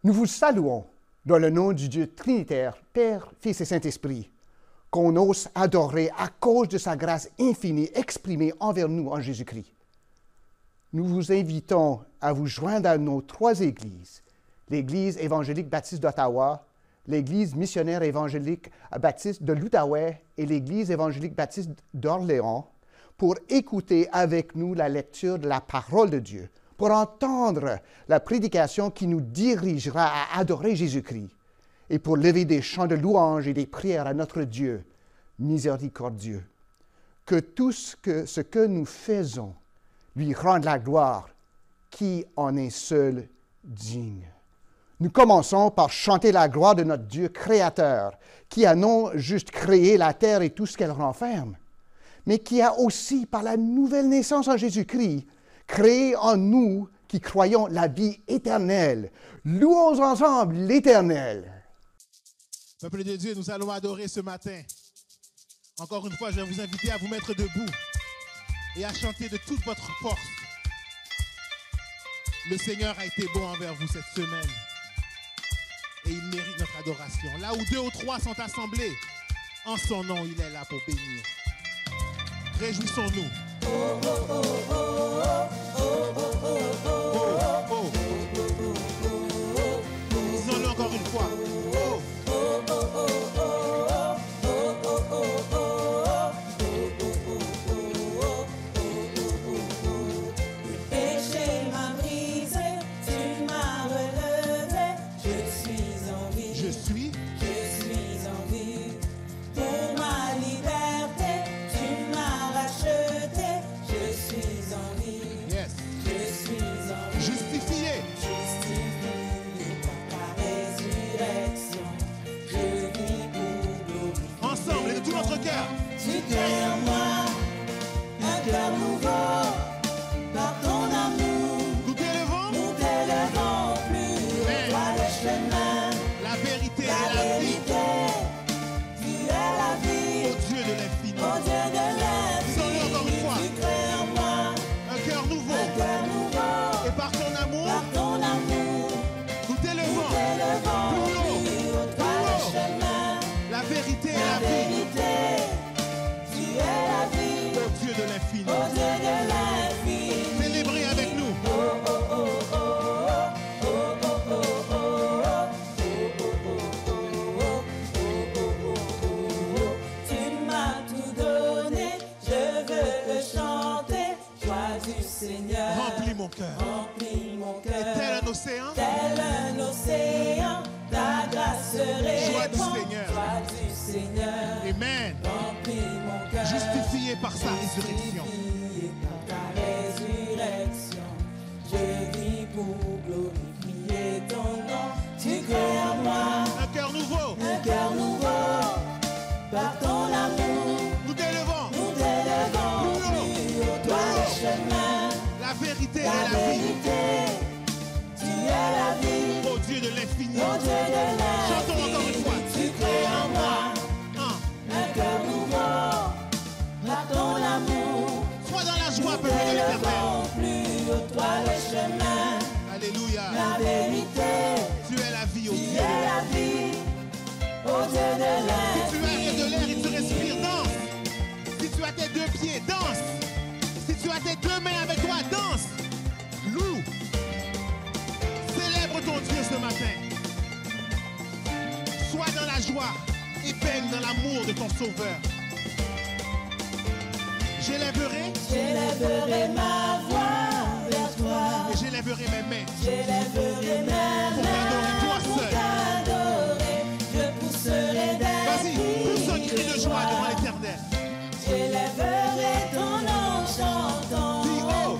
Nous vous saluons dans le nom du Dieu Trinitaire, Père, Fils et Saint-Esprit, qu'on ose adorer à cause de sa grâce infinie exprimée envers nous en Jésus-Christ. Nous vous invitons à vous joindre à nos 3 églises, l'Église évangélique baptiste d'Ottawa, l'Église missionnaire évangélique baptiste de l'Outaouais et l'Église évangélique baptiste d'Orléans, pour écouter avec nous la lecture de la parole de Dieu, pour entendre la prédication qui nous dirigera à adorer Jésus-Christ et pour lever des chants de louange et des prières à notre Dieu miséricordieux. Que tout ce que nous faisons lui rende la gloire qui en est seul digne. Nous commençons par chanter la gloire de notre Dieu créateur, qui a non juste créé la terre et tout ce qu'elle renferme, mais qui a aussi, par la nouvelle naissance en Jésus-Christ, créé en nous qui croyons la vie éternelle. Louons ensemble l'Éternel. Peuple de Dieu, nous allons adorer ce matin. Encore une fois, je vais vous inviter à vous mettre debout et à chanter de toute votre force. Le Seigneur a été bon envers vous cette semaine et il mérite notre adoration. Là où 2 ou 3 sont assemblés, en son nom, il est là pour bénir. Réjouissons-nous. Disons-le encore une fois. Célébrez avec nous. Tu m'as tout donné, je veux le chanter. Joie du Seigneur. Remplis mon cœur. Et tel un océan. Ta grâce répand. Joie du Seigneur. Amen. Remplis mon cœur. Justifié par sa résurrection. Je vis pour glorifier ton nom. Tu crées en moi un cœur nouveau. Par ton amour, nous t'élevons. Plus haut, toi le chemin. La vérité et la vie. Tu es la vie. Ô Dieu de l'infini. Chantons encore une fois. Tu crées en moi un cœur nouveau. Par ton amour, sois dans la joie, peuple de l'Éternel. Plus haut, toi le chemin. Alléluia. La vérité. Tu es la vie, ô Dieu. Tu es la vie. Ô Dieu de l'air. Si tu as de l'air et tu respires, danse. Si tu as tes 2 pieds, danse. Si tu as tes 2 mains avec toi, danse. Loue. Célèbre ton Dieu ce matin. Sois dans la joie et baigne dans l'amour de ton Sauveur. J'élèverai ma voix vers toi. Et j'élèverai mes mains. J'élèverai mes mains pour t'adorer. Je pousserai des Vas-y, pousse un cri de joie devant l'Éternel. J'élèverai ton nom chantant. Dis oh.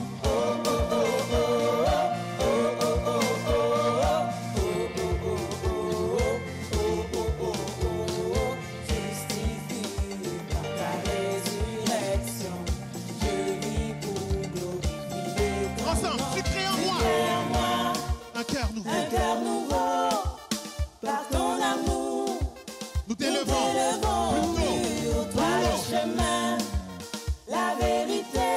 Un cœur nouveau, par ton amour, nous t'élevons, plus haut, toi le chemin, la vérité.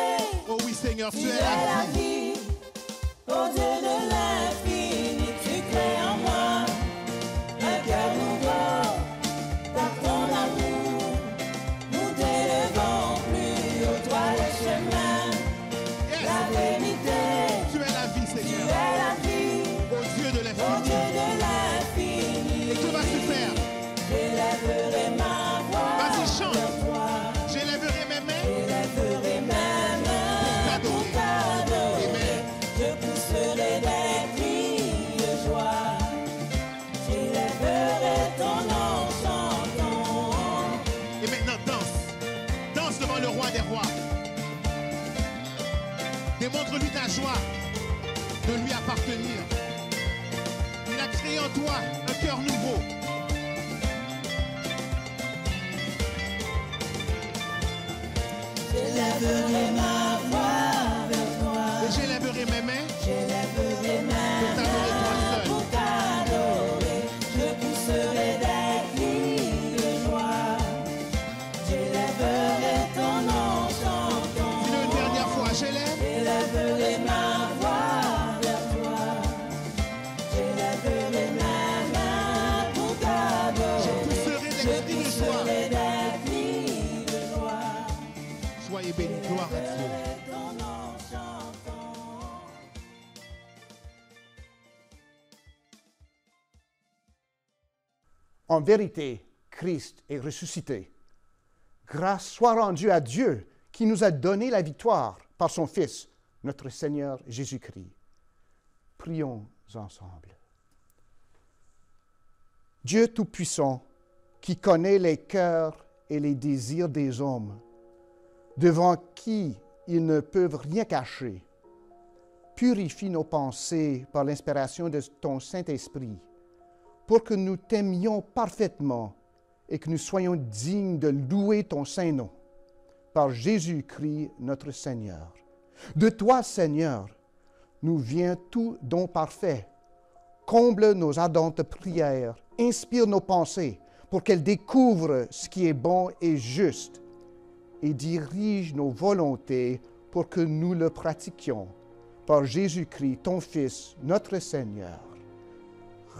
Oh oui Seigneur, tu es la vie, ô Dieu de l'infini, tu crées en moi devant le roi des rois. Démontre-lui ta joie de lui appartenir. Il a créé en toi un cœur nouveau. J'élèverai ma voix vers toi. Et j'élèverai mes mains J'élèverai ma pour t'adorer toi main seul. pour t'adorer. Je pousserai des cris de joie. J'élèverai ton nom chantant. Dis-le une dernière fois, j'élève. J'élèverai ma voix vers toi. J'élèverai ma main pour t'adorer. Je pousserai des cris de joie. Pousserai des cris de joie. Soyez bénis, gloire à Dieu. Ton nom chantant. En vérité, Christ est ressuscité. Grâce soit rendue à Dieu qui nous a donné la victoire par son Fils, notre Seigneur Jésus-Christ. Prions ensemble. Dieu Tout-Puissant, qui connaît les cœurs et les désirs des hommes, devant qui ils ne peuvent rien cacher, purifie nos pensées par l'inspiration de ton Saint-Esprit, pour que nous t'aimions parfaitement et que nous soyons dignes de louer ton saint nom. Par Jésus-Christ, notre Seigneur. De toi, Seigneur, nous vient tout don parfait. Comble nos ardentes prières, inspire nos pensées pour qu'elles découvrent ce qui est bon et juste, et dirige nos volontés pour que nous le pratiquions. Par Jésus-Christ, ton Fils, notre Seigneur.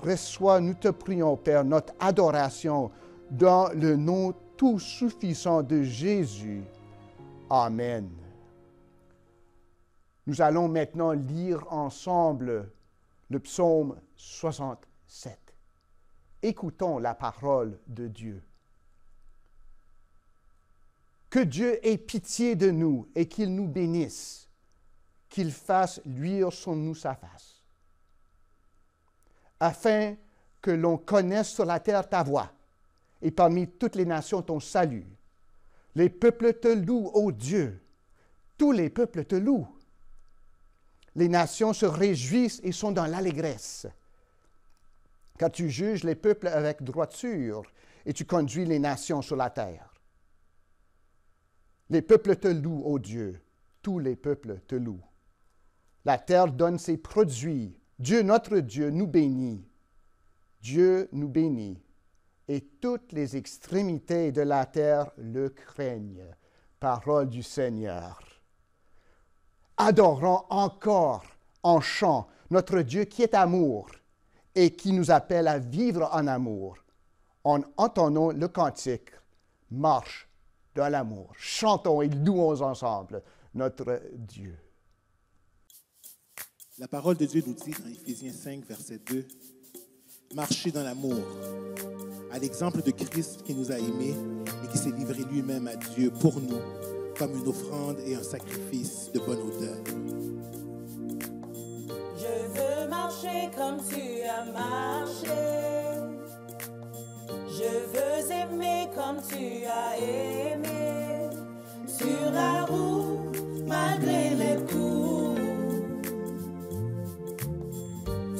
Reçois, nous te prions, Père, notre adoration dans le nom tout suffisant de Jésus. Amen. Nous allons maintenant lire ensemble le psaume 67. Écoutons la parole de Dieu. Que Dieu ait pitié de nous et qu'il nous bénisse, qu'il fasse luire sur nous sa face, afin que l'on connaisse sur la terre ta voie et parmi toutes les nations ton salut. Les peuples te louent, ô Dieu, tous les peuples te louent. Les nations se réjouissent et sont dans l'allégresse. Car tu juges les peuples avec droiture et tu conduis les nations sur la terre. Les peuples te louent, ô Dieu, tous les peuples te louent. La terre donne ses produits. Dieu, notre Dieu, nous bénit. Dieu nous bénit. Et toutes les extrémités de la terre le craignent. Parole du Seigneur. Adorons encore en chant notre Dieu qui est amour et qui nous appelle à vivre en amour. En entendant le cantique, marche dans l'amour. Chantons et louons ensemble notre Dieu. La parole de Dieu nous dit dans Éphésiens 5, verset 2, « Marchez dans l'amour, à l'exemple de Christ qui nous a aimés et qui s'est livré lui-même à Dieu pour nous, comme une offrande et un sacrifice de bonne odeur. » Je veux marcher comme tu as marché. Je veux aimer comme tu as aimé. Sur la route, malgré les coups.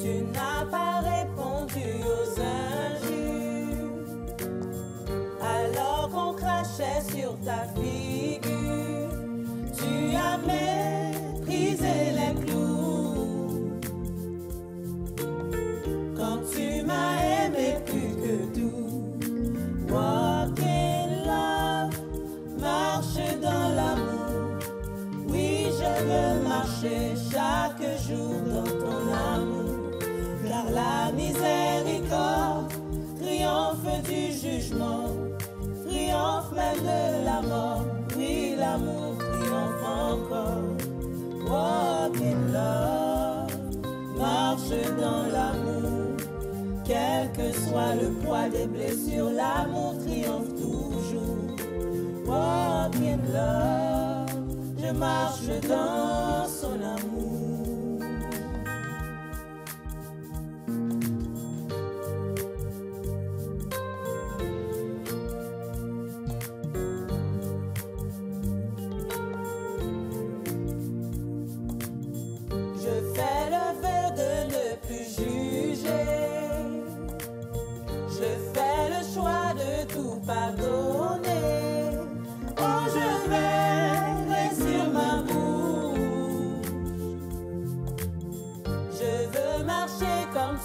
Tu n'as pas répondu aux injures. Alors qu'on crachait sur ta figure. Tu as méprisé les clous. Quand tu m'as aimé plus que tout. Walk in love, marche dans l'amour. Oui, je veux marcher chaque jour dans ton amour. Car la miséricorde triomphe du jugement, triomphe même de la mort. Oui, l'amour triomphe encore. Walk in love, marche dans l'amour. Quel que soit le poids des blessures, l'amour triomphe toujours. Walk in love, je marche dans son amour.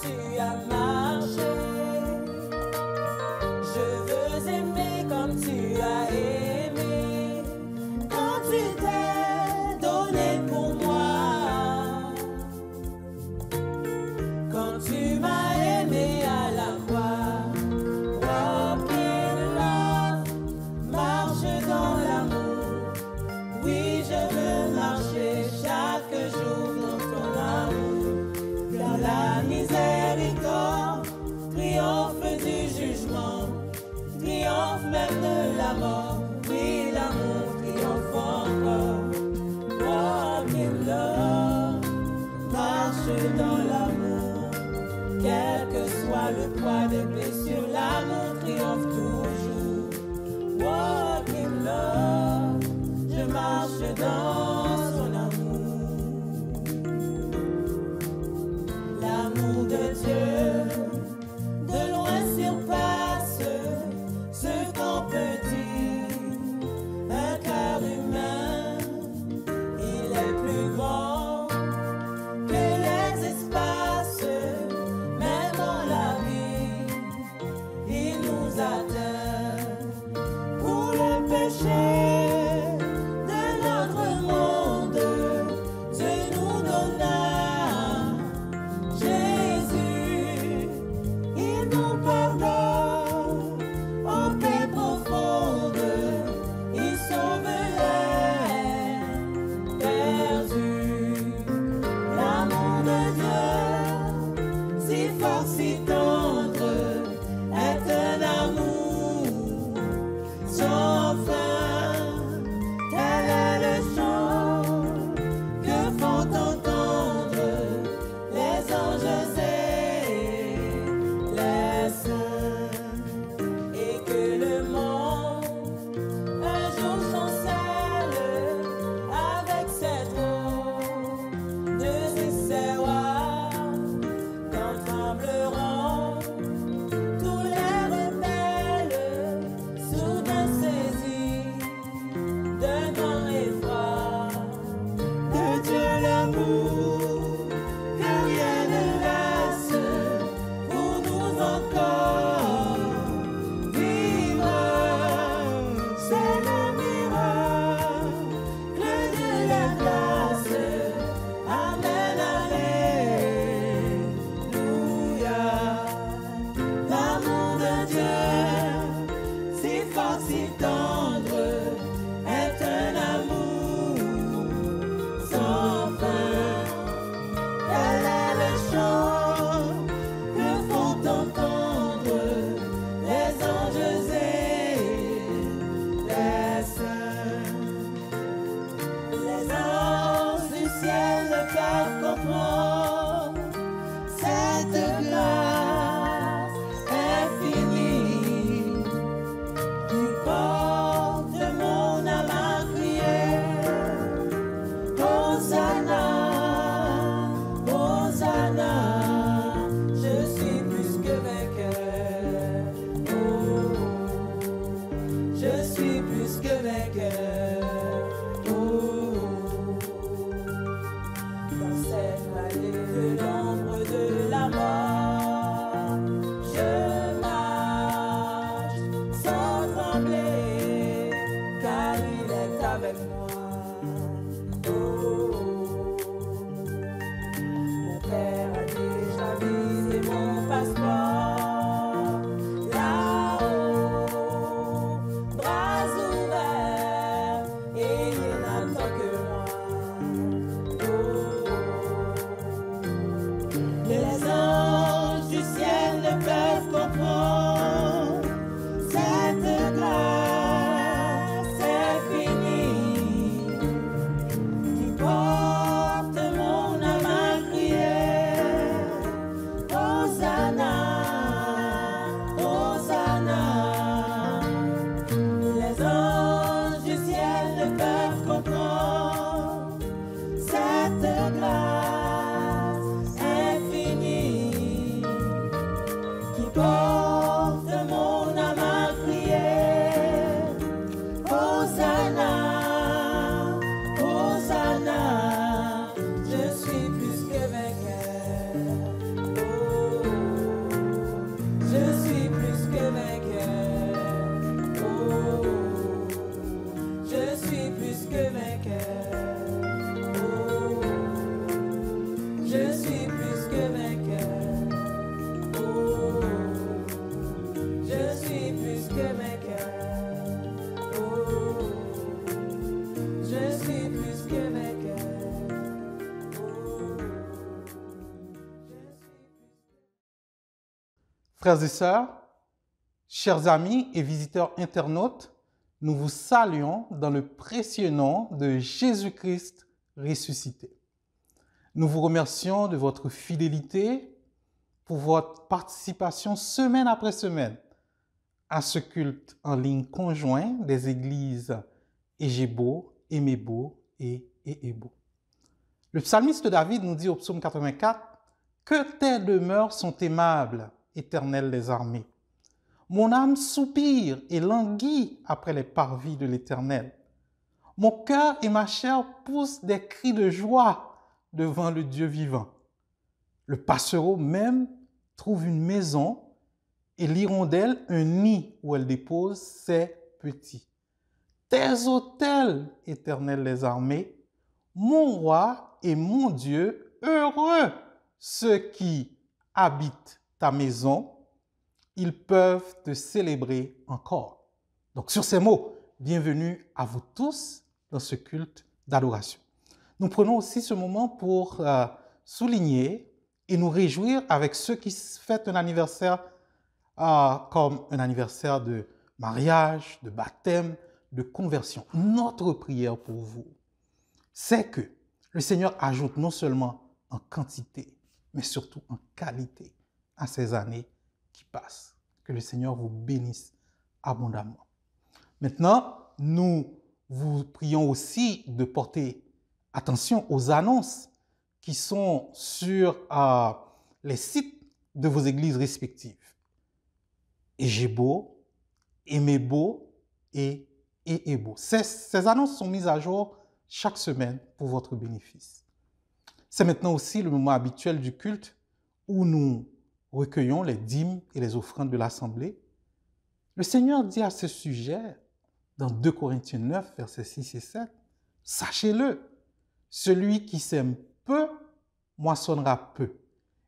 tu as marché. Je veux aimer comme tu as aimé. Quand tu t'es donné pour moi. Quand tu m'as aimé à la croix. Walk in love, marche dans l'amour. Oui, je veux marcher chaque jour dans ton amour. Car la miséricorde triomphe du jugement, triomphe même de la mort. Oui, l'amour triomphe encore. Walk in love, marche dans l'amour. Quel que soit le poids des blessures, l'amour triomphe toujours. Walk in love, je marche dans son amour. L'amour de Dieu, de loin surpasse ce qu'on peut dire. Un cœur humain, il est plus grand que les espaces, même en la vie, il nous atteint. Pour le péché de notre monde, Dieu nous donna Jésus. Il nous pardonne en paix profonde, il sauve les perdus. L'amour de Dieu, si fort, si tendre, est un amour sans fin. Tel est le chant que font entendre les anges et les saints. Et que le monde un jour chancelle avec cette eau de ses rois, quand trembleront tous les rebelles, soudain saisis d'un grand effroi. De Dieu l'amour, que rien ne laisse pour nous encore vivre. C'est le miracle de la grâce. Amen, alléluia. L'amour de Dieu, si fort, si tendre, est un amour sans fin. Quel est le chant que font entendre les anges et les saints. Les anges du ciel ne peuvent comprendre cette grâce infinie qui porte mon âme à crier. Hosanna, Hosanna, je suis plus que vainqueur. Oh, je suis plus que vainqueur. Oh, dans cette vallée de l'ombre de la mort, je marche sans trembler, car il est avec moi. Oh, mon Père a déjà visé mon passeport. Là-haut, bras ouverts, et il n'attend que moi. Oh, les anges du ciel ne peuvent comprendre cette grâce infinie qui porte Frères et sœurs, chers amis et visiteurs internautes, nous vous saluons dans le précieux nom de Jésus-Christ ressuscité. Nous vous remercions de votre fidélité pour votre participation semaine après semaine à ce culte en ligne conjoint des églises Egebo, Emebo et Ehebo. Le psalmiste David nous dit au psaume 84 « Que tes demeures sont aimables, Éternel des armées. Mon âme soupire et languit après les parvis de l'Éternel. Mon cœur et ma chair poussent des cris de joie devant le Dieu vivant. Le passereau même trouve une maison et l'hirondelle un nid où elle dépose ses petits. Tes autels, Éternel des armées, mon roi et mon Dieu, heureux ceux qui habitent ta maison, ils peuvent te célébrer encore. » Donc sur ces mots, bienvenue à vous tous dans ce culte d'adoration. Nous prenons aussi ce moment pour souligner et nous réjouir avec ceux qui fêtent un anniversaire comme un anniversaire de mariage, de baptême, de conversion. Notre prière pour vous, c'est que le Seigneur ajoute non seulement en quantité, mais surtout en qualité à ces années qui passent. Que le Seigneur vous bénisse abondamment. Maintenant, nous vous prions aussi de porter attention aux annonces qui sont sur les sites de vos églises respectives. Egebo, Emebo et Ehebo. Ces annonces sont mises à jour chaque semaine pour votre bénéfice. C'est maintenant aussi le moment habituel du culte où nous recueillons les dîmes et les offrandes de l'Assemblée. Le Seigneur dit à ce sujet, dans 2 Corinthiens 9, versets 6 et 7, « Sachez-le, celui qui sème peu, moissonnera peu,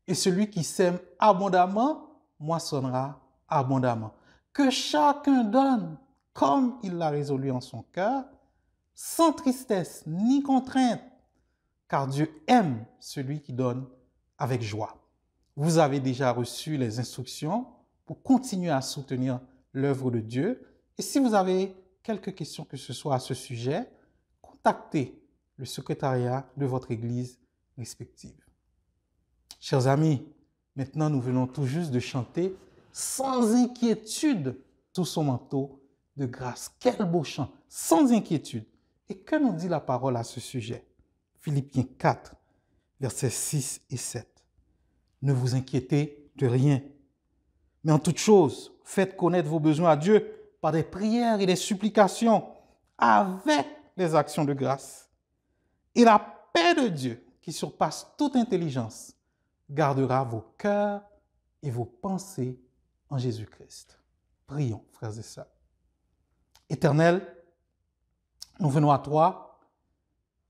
et celui qui sème abondamment, moissonnera abondamment. Que chacun donne comme il l'a résolu en son cœur, sans tristesse ni contrainte, car Dieu aime celui qui donne avec joie. » Vous avez déjà reçu les instructions pour continuer à soutenir l'œuvre de Dieu. Et si vous avez quelques questions que ce soit à ce sujet, contactez le secrétariat de votre église respective. Chers amis, maintenant nous venons tout juste de chanter « Sans inquiétude sous son manteau de grâce ». Quel beau chant, sans inquiétude. Et que nous dit la parole à ce sujet? Philippiens 4, versets 6 et 7. Ne vous inquiétez de rien, mais en toute chose, faites connaître vos besoins à Dieu par des prières et des supplications avec les actions de grâce. Et la paix de Dieu, qui surpasse toute intelligence, gardera vos cœurs et vos pensées en Jésus-Christ. Prions, frères et sœurs. Éternel, nous venons à toi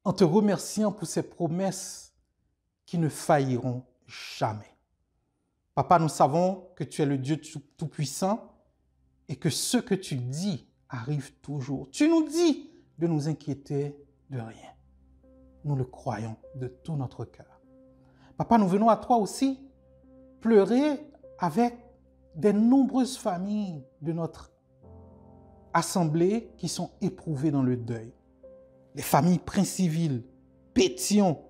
en te remerciant pour ces promesses qui ne failliront jamais. Papa, nous savons que tu es le Dieu tout-puissant et que ce que tu dis arrive toujours. Tu nous dis de nous inquiéter de rien. Nous le croyons de tout notre cœur. Papa, nous venons à toi aussi pleurer avec des nombreuses familles de notre assemblée qui sont éprouvées dans le deuil. Les familles Prince-Civil, Pétion,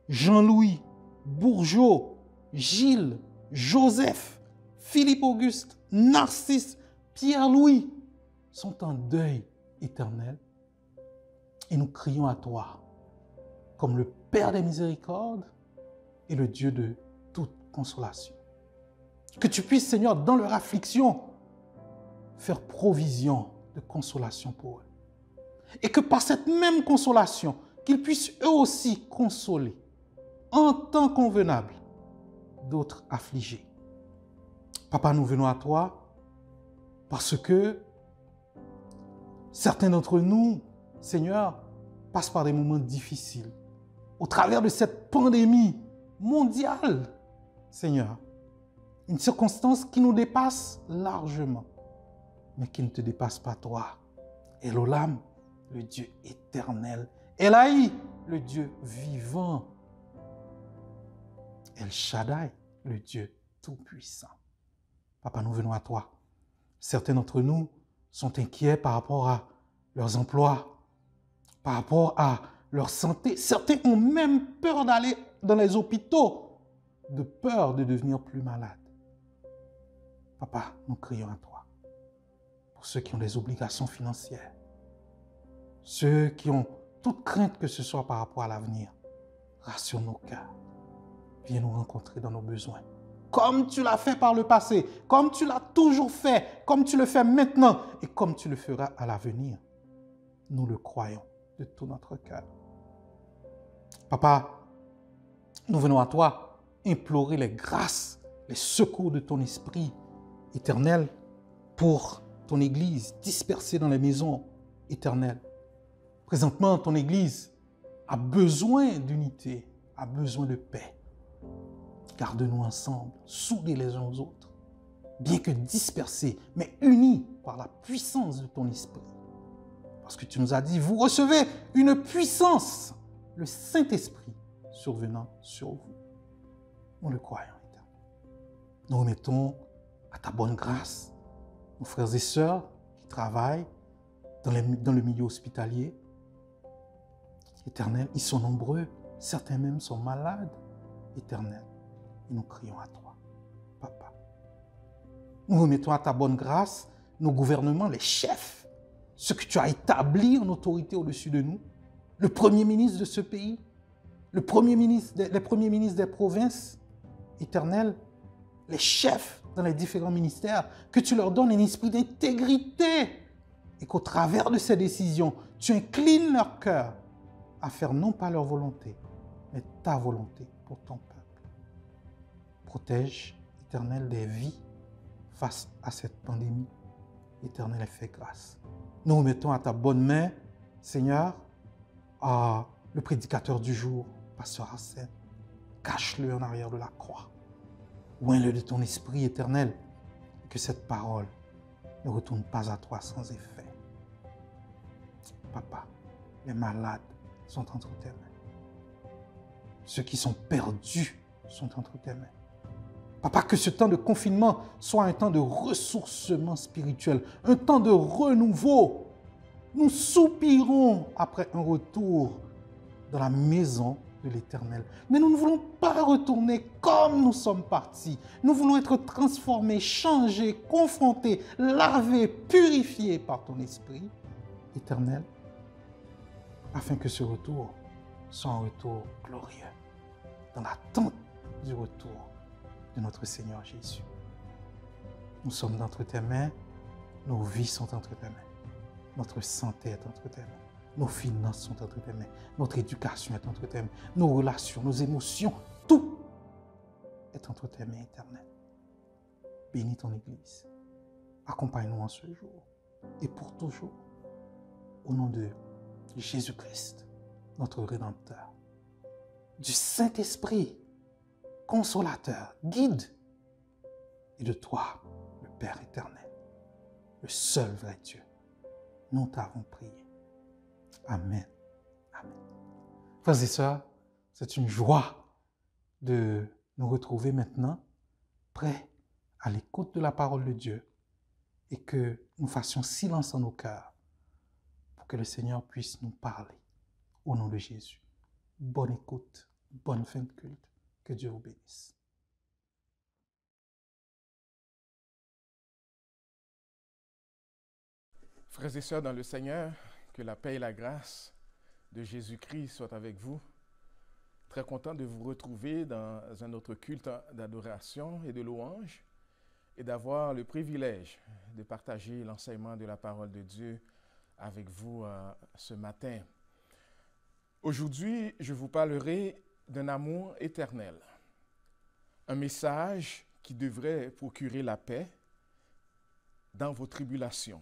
Jean-Louis, Bourgeot, Gilles, Joseph, Philippe-Auguste, Narcisse, Pierre-Louis sont en deuil éternel. Et nous crions à toi comme le Père des miséricordes et le Dieu de toute consolation. Que tu puisses, Seigneur, dans leur affliction, faire provision de consolation pour eux. Et que par cette même consolation, qu'ils puissent eux aussi consoler en temps convenable d'autres affligés. Papa, nous venons à toi parce que certains d'entre nous, Seigneur, passent par des moments difficiles. Au travers de cette pandémie mondiale, Seigneur, une circonstance qui nous dépasse largement, mais qui ne te dépasse pas toi. Elolam, le Dieu éternel. Elaï, le Dieu vivant. El Shaddai, le Dieu tout-puissant. Papa, nous venons à toi. Certains d'entre nous sont inquiets par rapport à leurs emplois, par rapport à leur santé. Certains ont même peur d'aller dans les hôpitaux, de peur de devenir plus malades. Papa, nous crions à toi. Pour ceux qui ont des obligations financières, ceux qui ont toute crainte que ce soit par rapport à l'avenir, rassure nos cœurs. Viens nous rencontrer dans nos besoins. Comme tu l'as fait par le passé, comme tu l'as toujours fait, comme tu le fais maintenant et comme tu le feras à l'avenir. Nous le croyons de tout notre cœur. Papa, nous venons à toi implorer les grâces, les secours de ton esprit éternel pour ton Église dispersée dans les maisons éternelles. Présentement, ton Église a besoin d'unité, a besoin de paix. Garde-nous ensemble, soudés les uns aux autres, bien que dispersés, mais unis par la puissance de ton esprit. Parce que tu nous as dit, vous recevez une puissance, le Saint-Esprit survenant sur vous. Nous le croyons, Éternel. Nous remettons à ta bonne grâce nos frères et sœurs qui travaillent dans le milieu hospitalier. Éternel, ils sont nombreux, certains même sont malades. Éternel, et nous crions à toi, Papa. Nous remettons à ta bonne grâce nos gouvernements, les chefs, ceux que tu as établis en autorité au-dessus de nous, le premier ministre de ce pays, les premiers ministres des provinces, Éternel, les chefs dans les différents ministères, que tu leur donnes un esprit d'intégrité et qu'au travers de ces décisions, tu inclines leur cœur à faire non pas leur volonté, mais ta volonté pour ton peuple. Protège, Éternel, des vies face à cette pandémie. Éternel, fais grâce. Nous remettons à ta bonne main, Seigneur, le prédicateur du jour, Pasteur Arsène. Cache-le en arrière de la croix. Oins-le de ton esprit éternel, que cette parole ne retourne pas à toi sans effet. Papa, les malades sont entre tes mains. Ceux qui sont perdus sont entre tes mains. Papa, que ce temps de confinement soit un temps de ressourcement spirituel, un temps de renouveau. Nous soupirons après un retour dans la maison de l'Éternel. Mais nous ne voulons pas retourner comme nous sommes partis. Nous voulons être transformés, changés, confrontés, lavés, purifiés par ton Esprit éternel, afin que ce retour soit un retour glorieux, dans l'attente du retour de notre Seigneur Jésus. Nous sommes entre tes mains, nos vies sont entre tes mains, notre santé est entre tes mains, nos finances sont entre tes mains, notre éducation est entre tes mains, nos relations, nos émotions, tout est entre tes mains éternelles. Bénis ton Église, accompagne-nous en ce jour et pour toujours, au nom de Jésus-Christ, notre Rédempteur, du Saint-Esprit, consolateur, guide, et de toi, le Père éternel, le seul vrai Dieu. Nous t'avons prié. Amen. Amen. Frères et sœurs, c'est une joie de nous retrouver maintenant, prêts à l'écoute de la parole de Dieu, et que nous fassions silence en nos cœurs, pour que le Seigneur puisse nous parler. Au nom de Jésus. Bonne écoute, bonne fin de culte. Que Dieu vous bénisse. Frères et sœurs dans le Seigneur, que la paix et la grâce de Jésus-Christ soient avec vous. Très content de vous retrouver dans un autre culte d'adoration et de louange et d'avoir le privilège de partager l'enseignement de la parole de Dieu avec vous ce matin. Aujourd'hui, je vous parlerai d'un amour éternel, un message qui devrait procurer la paix dans vos tribulations.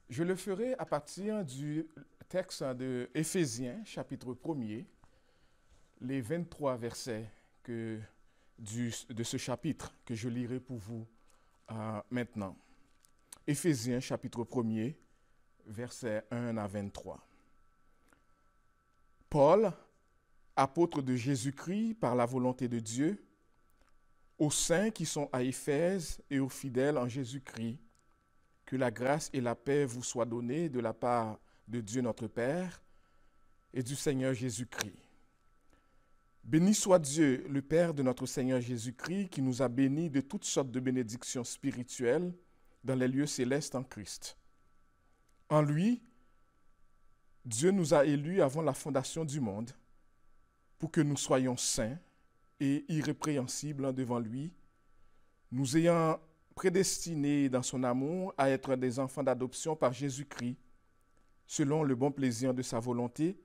Je le ferai à partir du texte de Éphésiens, chapitre 1er, les 23 versets de ce chapitre que je lirai pour vous maintenant. Éphésiens, chapitre 1er, versets 1 à 23. Paul, apôtre de Jésus-Christ par la volonté de Dieu, Aux saints qui sont à Éphèse et aux fidèles en Jésus-Christ, que la grâce et la paix vous soient données de la part de Dieu notre Père et du Seigneur Jésus-Christ. Béni soit Dieu, le Père de notre Seigneur Jésus-Christ, qui nous a bénis de toutes sortes de bénédictions spirituelles dans les lieux célestes en Christ. En lui, Dieu nous a élus avant la fondation du monde pour que nous soyons saints et irrépréhensibles devant lui, nous ayant prédestinés dans son amour à être des enfants d'adoption par Jésus-Christ, selon le bon plaisir de sa volonté,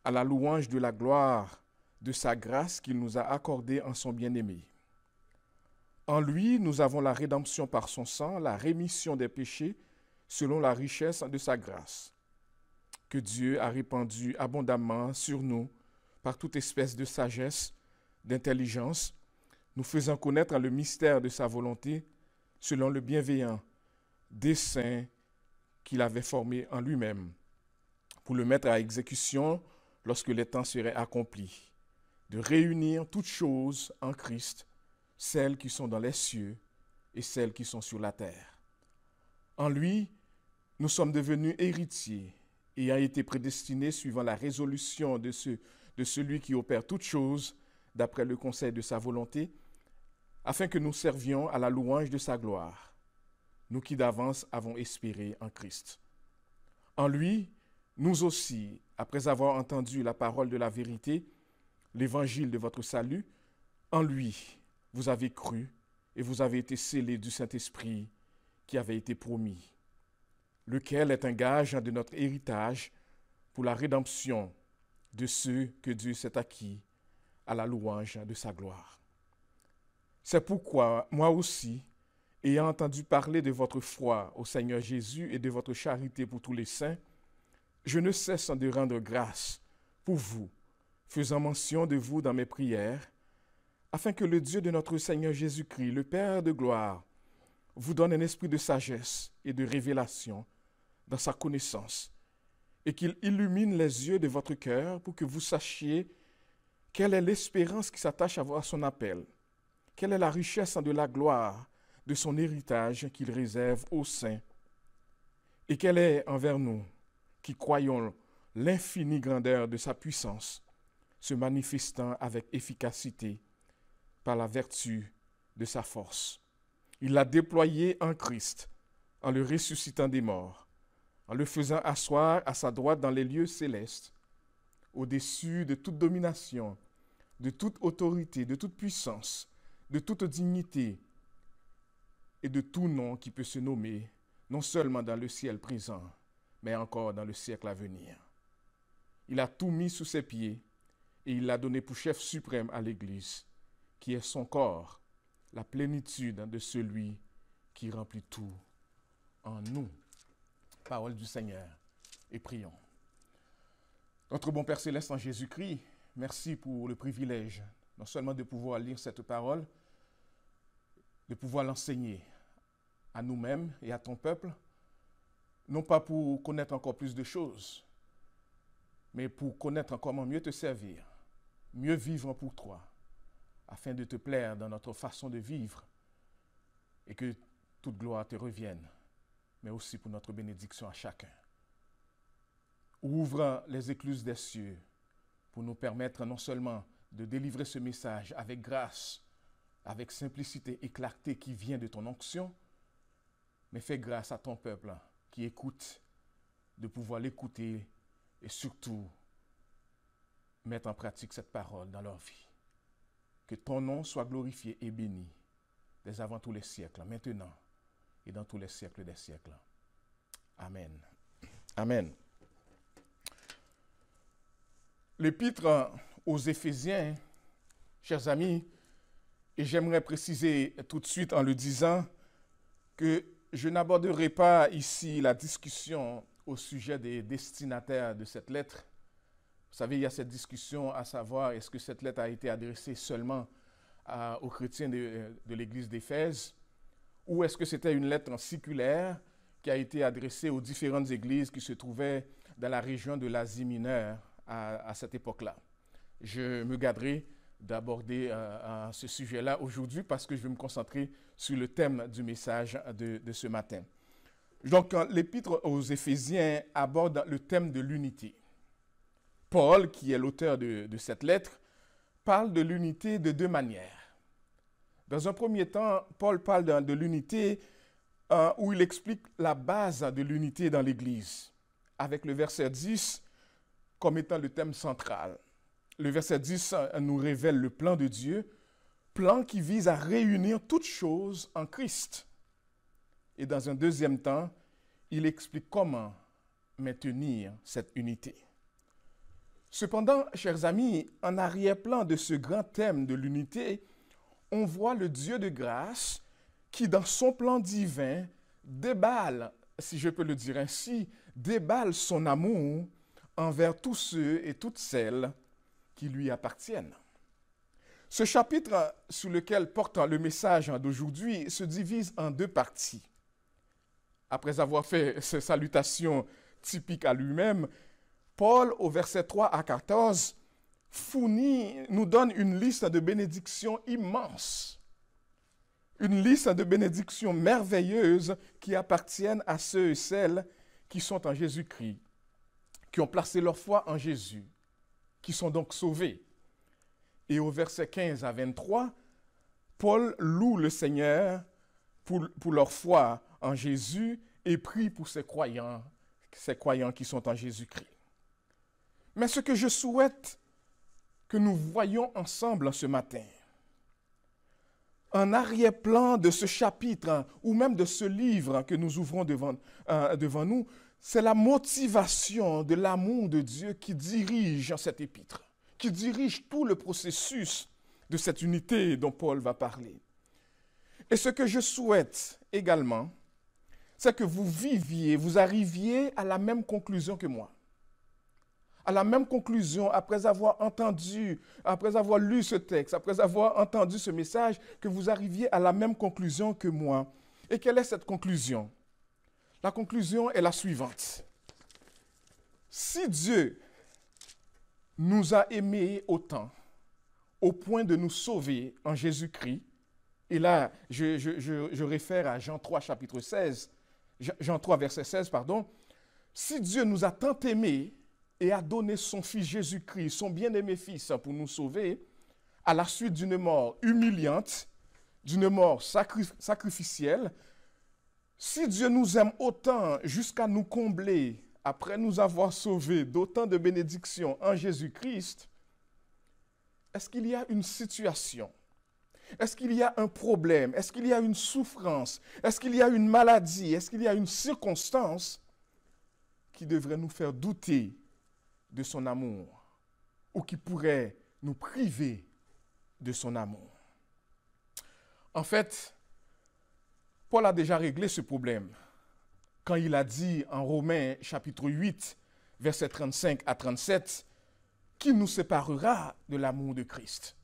à la louange de la gloire de sa grâce qu'il nous a accordée en son bien-aimé. En lui, nous avons la rédemption par son sang, la rémission des péchés, selon la richesse de sa grâce, que Dieu a répandue abondamment sur nous par toute espèce de sagesse, d'intelligence, nous faisant connaître le mystère de sa volonté, selon le bienveillant dessein qu'il avait formé en lui-même, pour le mettre à exécution lorsque les temps seraient accomplis, de réunir toutes choses en Christ, celles qui sont dans les cieux et celles qui sont sur la terre. En lui, nous sommes devenus héritiers, ayant été prédestinés suivant la résolution de celui qui opère toutes choses d'après le conseil de sa volonté, afin que nous servions à la louange de sa gloire, nous qui d'avance avons espéré en Christ. En lui, nous aussi, après avoir entendu la parole de la vérité, l'évangile de votre salut, en lui, vous avez cru et vous avez été scellés du Saint-Esprit qui avait été promis, lequel est un gage de notre héritage pour la rédemption de ceux que Dieu s'est acquis à la louange de sa gloire. C'est pourquoi, moi aussi, ayant entendu parler de votre foi au Seigneur Jésus et de votre charité pour tous les saints, je ne cesse de rendre grâce pour vous, faisant mention de vous dans mes prières, afin que le Dieu de notre Seigneur Jésus-Christ, le Père de gloire, vous donne un esprit de sagesse et de révélation dans sa connaissance, et qu'il illumine les yeux de votre cœur pour que vous sachiez quelle est l'espérance qui s'attache à son appel, quelle est la richesse de la gloire de son héritage qu'il réserve aux saints, et quelle est envers nous qui croyons l'infinie grandeur de sa puissance, se manifestant avec efficacité par la vertu de sa force. Il l'a déployé en Christ, en le ressuscitant des morts, en le faisant asseoir à sa droite dans les lieux célestes, au-dessus de toute domination, de toute autorité, de toute puissance, de toute dignité et de tout nom qui peut se nommer, non seulement dans le ciel présent, mais encore dans le siècle à venir. Il a tout mis sous ses pieds et il l'a donné pour chef suprême à l'Église, qui est son corps, la plénitude de celui qui remplit tout en nous. Parole du Seigneur, et prions. Notre bon Père Céleste en Jésus-Christ, merci pour le privilège, non seulement de pouvoir lire cette parole, de pouvoir l'enseigner à nous-mêmes et à ton peuple, non pas pour connaître encore plus de choses, mais pour connaître comment mieux te servir, mieux vivre pour toi, afin de te plaire dans notre façon de vivre et que toute gloire te revienne, mais aussi pour notre bénédiction à chacun. Ouvre les écluses des cieux pour nous permettre non seulement de délivrer ce message avec grâce, avec simplicité et clarté qui vient de ton onction, mais fais grâce à ton peuple qui écoute, de pouvoir l'écouter et surtout mettre en pratique cette parole dans leur vie. Que ton nom soit glorifié et béni dès avant tous les siècles, maintenant et dans tous les siècles des siècles. Amen. Amen. L'épître aux Éphésiens, chers amis, et j'aimerais préciser tout de suite en le disant que je n'aborderai pas ici la discussion au sujet des destinataires de cette lettre. Vous savez, il y a cette discussion à savoir est-ce que cette lettre a été adressée seulement aux chrétiens de l'église d'Éphèse ou est-ce que c'était une lettre circulaire qui a été adressée aux différentes églises qui se trouvaient dans la région de l'Asie mineure à cette époque-là. Je me garderai d'aborder ce sujet-là aujourd'hui parce que je vais me concentrer sur le thème du message de ce matin. Donc, l'Épître aux Éphésiens aborde le thème de l'unité. Paul, qui est l'auteur de cette lettre, parle de l'unité de deux manières. Dans un premier temps, Paul parle de l'unité où il explique la base de l'unité dans l'Église, avec le verset 10 comme étant le thème central. Le verset 10 nous révèle le plan de Dieu, plan qui vise à réunir toutes choses en Christ. Et dans un deuxième temps, il explique comment maintenir cette unité. Cependant, chers amis, en arrière-plan de ce grand thème de l'unité, on voit le Dieu de grâce qui, dans son plan divin, déballe, si je peux le dire ainsi, déballe son amour envers tous ceux et toutes celles qui lui appartiennent. Ce chapitre sur lequel porte le message d'aujourd'hui se divise en deux parties. Après avoir fait ses salutations typiques à lui-même, Paul, au verset 3 à 14, nous donne une liste de bénédictions immenses. Une liste de bénédictions merveilleuses qui appartiennent à ceux et celles qui sont en Jésus-Christ, qui ont placé leur foi en Jésus, qui sont donc sauvés. Et au verset 15 à 23, Paul loue le Seigneur pour leur foi en Jésus et prie pour ces croyants qui sont en Jésus-Christ. Mais ce que je souhaite que nous voyons ensemble ce matin, en arrière-plan de ce chapitre ou même de ce livre que nous ouvrons devant nous, c'est la motivation de l'amour de Dieu qui dirige cet épître, qui dirige tout le processus de cette unité dont Paul va parler. Et ce que je souhaite également, c'est que vous arriviez à la même conclusion que moi. À la même conclusion, après avoir lu ce texte, après avoir entendu ce message, que vous arriviez à la même conclusion que moi. Et quelle est cette conclusion? La conclusion est la suivante. Si Dieu nous a aimés autant, au point de nous sauver en Jésus-Christ, et là, je réfère à Jean 3, chapitre 16, Jean 3, verset 16, pardon. Si Dieu nous a tant aimés et a donné son Fils Jésus-Christ, son bien-aimé Fils, pour nous sauver, à la suite d'une mort humiliante, d'une mort sacrificielle, si Dieu nous aime autant jusqu'à nous combler, après nous avoir sauvés d'autant de bénédictions en Jésus-Christ, est-ce qu'il y a une situation? Est-ce qu'il y a un problème? Est-ce qu'il y a une souffrance? Est-ce qu'il y a une maladie? Est-ce qu'il y a une circonstance qui devrait nous faire douter de son amour ou qui pourrait nous priver de son amour? En fait, Paul a déjà réglé ce problème quand il a dit en Romains chapitre 8, versets 35 à 37, « Qui nous séparera de l'amour de Christ?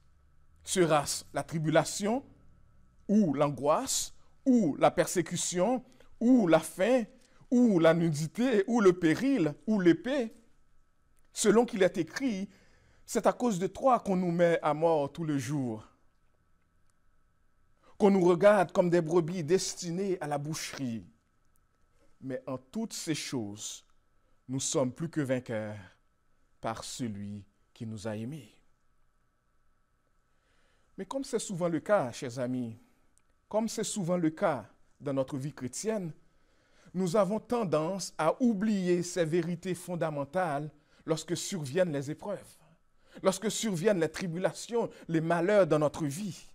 Sera-ce la tribulation, ou l'angoisse, ou la persécution, ou la faim, ou la nudité, ou le péril, ou l'épée? Selon qu'il est écrit, c'est à cause de toi qu'on nous met à mort tout le jour, qu'on nous regarde comme des brebis destinées à la boucherie. Mais en toutes ces choses, nous sommes plus que vainqueurs par celui qui nous a aimés. » Mais comme c'est souvent le cas, chers amis, comme c'est souvent le cas dans notre vie chrétienne, nous avons tendance à oublier ces vérités fondamentales lorsque surviennent les épreuves, lorsque surviennent les tribulations, les malheurs dans notre vie,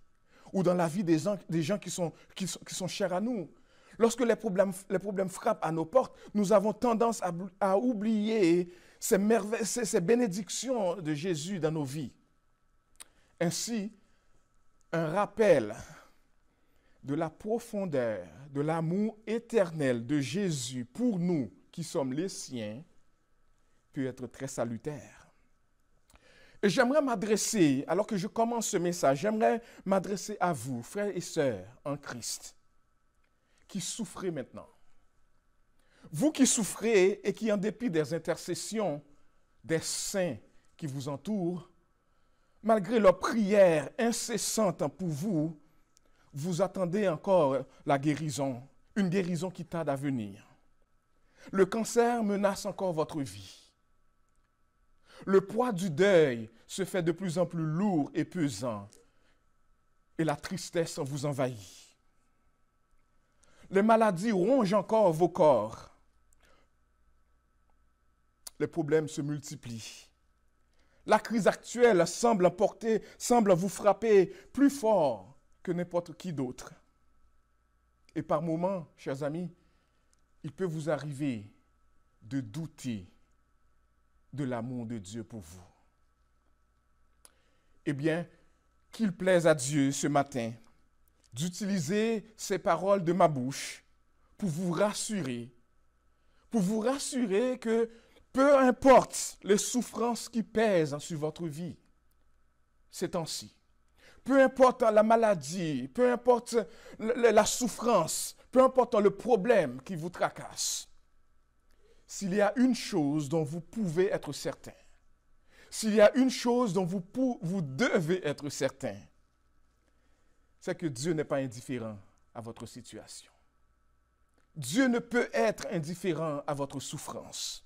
ou dans la vie des gens qui sont chers à nous. Lorsque les problèmes frappent à nos portes, nous avons tendance à oublier ces bénédictions de Jésus dans nos vies. Ainsi, un rappel de la profondeur, de l'amour éternel de Jésus pour nous qui sommes les siens peut être très salutaire. Et j'aimerais m'adresser, alors que je commence ce message, j'aimerais m'adresser à vous, frères et sœurs en Christ, qui souffrez maintenant. Vous qui souffrez et qui, en dépit des intercessions des saints qui vous entourent, malgré leurs prières incessantes pour vous, vous attendez encore la guérison, une guérison qui tarde à venir. Le cancer menace encore votre vie. Le poids du deuil se fait de plus en plus lourd et pesant, et la tristesse vous envahit. Les maladies rongent encore vos corps. Les problèmes se multiplient. La crise actuelle semble vous frapper plus fort que n'importe qui d'autre. Et par moments, chers amis, il peut vous arriver de douter de l'amour de Dieu pour vous. Eh bien, qu'il plaise à Dieu ce matin d'utiliser ces paroles de ma bouche pour vous rassurer que peu importe les souffrances qui pèsent sur votre vie ces temps-ci, peu importe la maladie, peu importe la souffrance, peu importe le problème qui vous tracasse, s'il y a une chose dont vous pouvez être certain, s'il y a une chose dont vous devez être certain, c'est que Dieu n'est pas indifférent à votre situation. Dieu ne peut être indifférent à votre souffrance.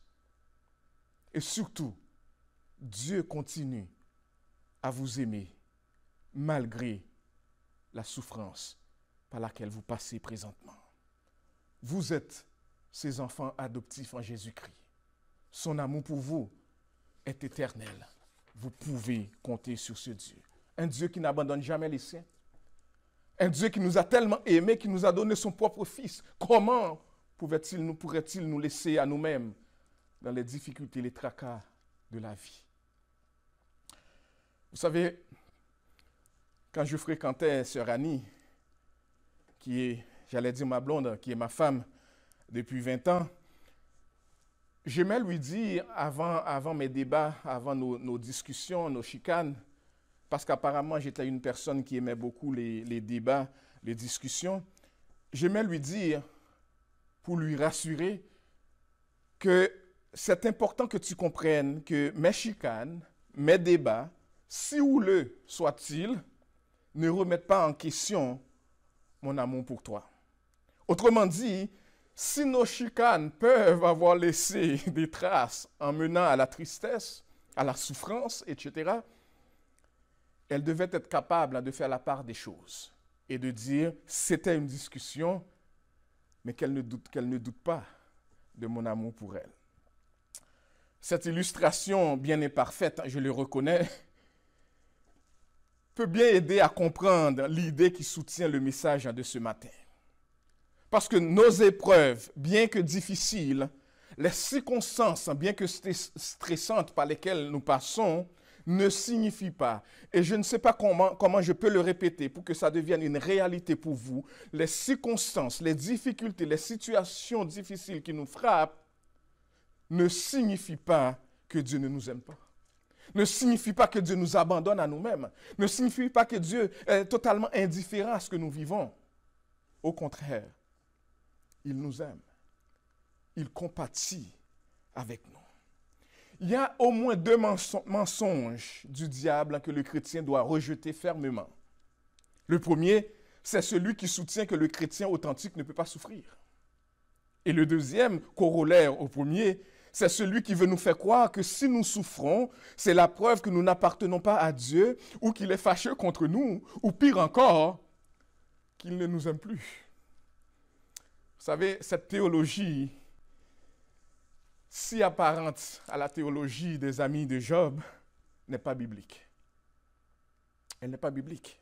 Et surtout, Dieu continue à vous aimer malgré la souffrance par laquelle vous passez présentement. Vous êtes ses enfants adoptifs en Jésus-Christ. Son amour pour vous est éternel. Vous pouvez compter sur ce Dieu. Un Dieu qui n'abandonne jamais les siens. Un Dieu qui nous a tellement aimés, qui nous a donné son propre Fils. Comment pourrait-il nous laisser à nous-mêmes dans les difficultés, les tracas de la vie? Vous savez, quand je fréquentais Sœur Annie, qui est, j'allais dire ma blonde, qui est ma femme depuis 20 ans, j'aimais lui dire, avant mes débats, avant nos discussions, nos chicanes, parce qu'apparemment j'étais une personne qui aimait beaucoup les débats, les discussions, j'aimais lui dire, pour lui rassurer, que c'est important que tu comprennes que mes chicanes, mes débats, si houleux soient-ils, ne remettent pas en question mon amour pour toi. Autrement dit, si nos chicanes peuvent avoir laissé des traces en menant à la tristesse, à la souffrance, etc., elles devaient être capables de faire la part des choses et de dire, c'était une discussion, mais qu'elle ne doute pas de mon amour pour elle. Cette illustration bien imparfaite, je le reconnais, peut bien aider à comprendre l'idée qui soutient le message de ce matin. Parce que nos épreuves, bien que difficiles, les circonstances, bien que stressantes par lesquelles nous passons, ne signifient pas, et je ne sais pas comment je peux le répéter pour que ça devienne une réalité pour vous, les circonstances, les difficultés, les situations difficiles qui nous frappent, ne signifie pas que Dieu ne nous aime pas. Ne signifie pas que Dieu nous abandonne à nous-mêmes. Ne signifie pas que Dieu est totalement indifférent à ce que nous vivons. Au contraire, il nous aime. Il compatit avec nous. Il y a au moins 2 mensonges du diable que le chrétien doit rejeter fermement. Le premier, c'est celui qui soutient que le chrétien authentique ne peut pas souffrir. Et le deuxième, corollaire au premier, c'est celui qui veut nous faire croire que si nous souffrons, c'est la preuve que nous n'appartenons pas à Dieu ou qu'il est fâcheux contre nous, ou pire encore, qu'il ne nous aime plus. Vous savez, cette théologie, si apparente à la théologie des amis de Job, n'est pas biblique. Elle n'est pas biblique.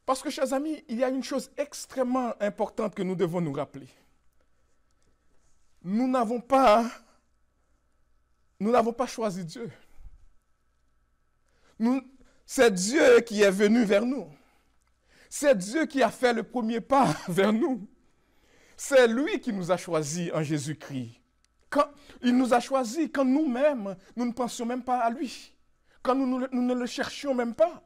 Parce que, chers amis, il y a une chose extrêmement importante que nous devons nous rappeler. Nous n'avons pas choisi Dieu. C'est Dieu qui est venu vers nous. C'est Dieu qui a fait le premier pas vers nous. C'est lui qui nous a choisis en Jésus-Christ. Il nous a choisis quand nous-mêmes, nous ne pensions même pas à lui. Quand nous ne le cherchions même pas.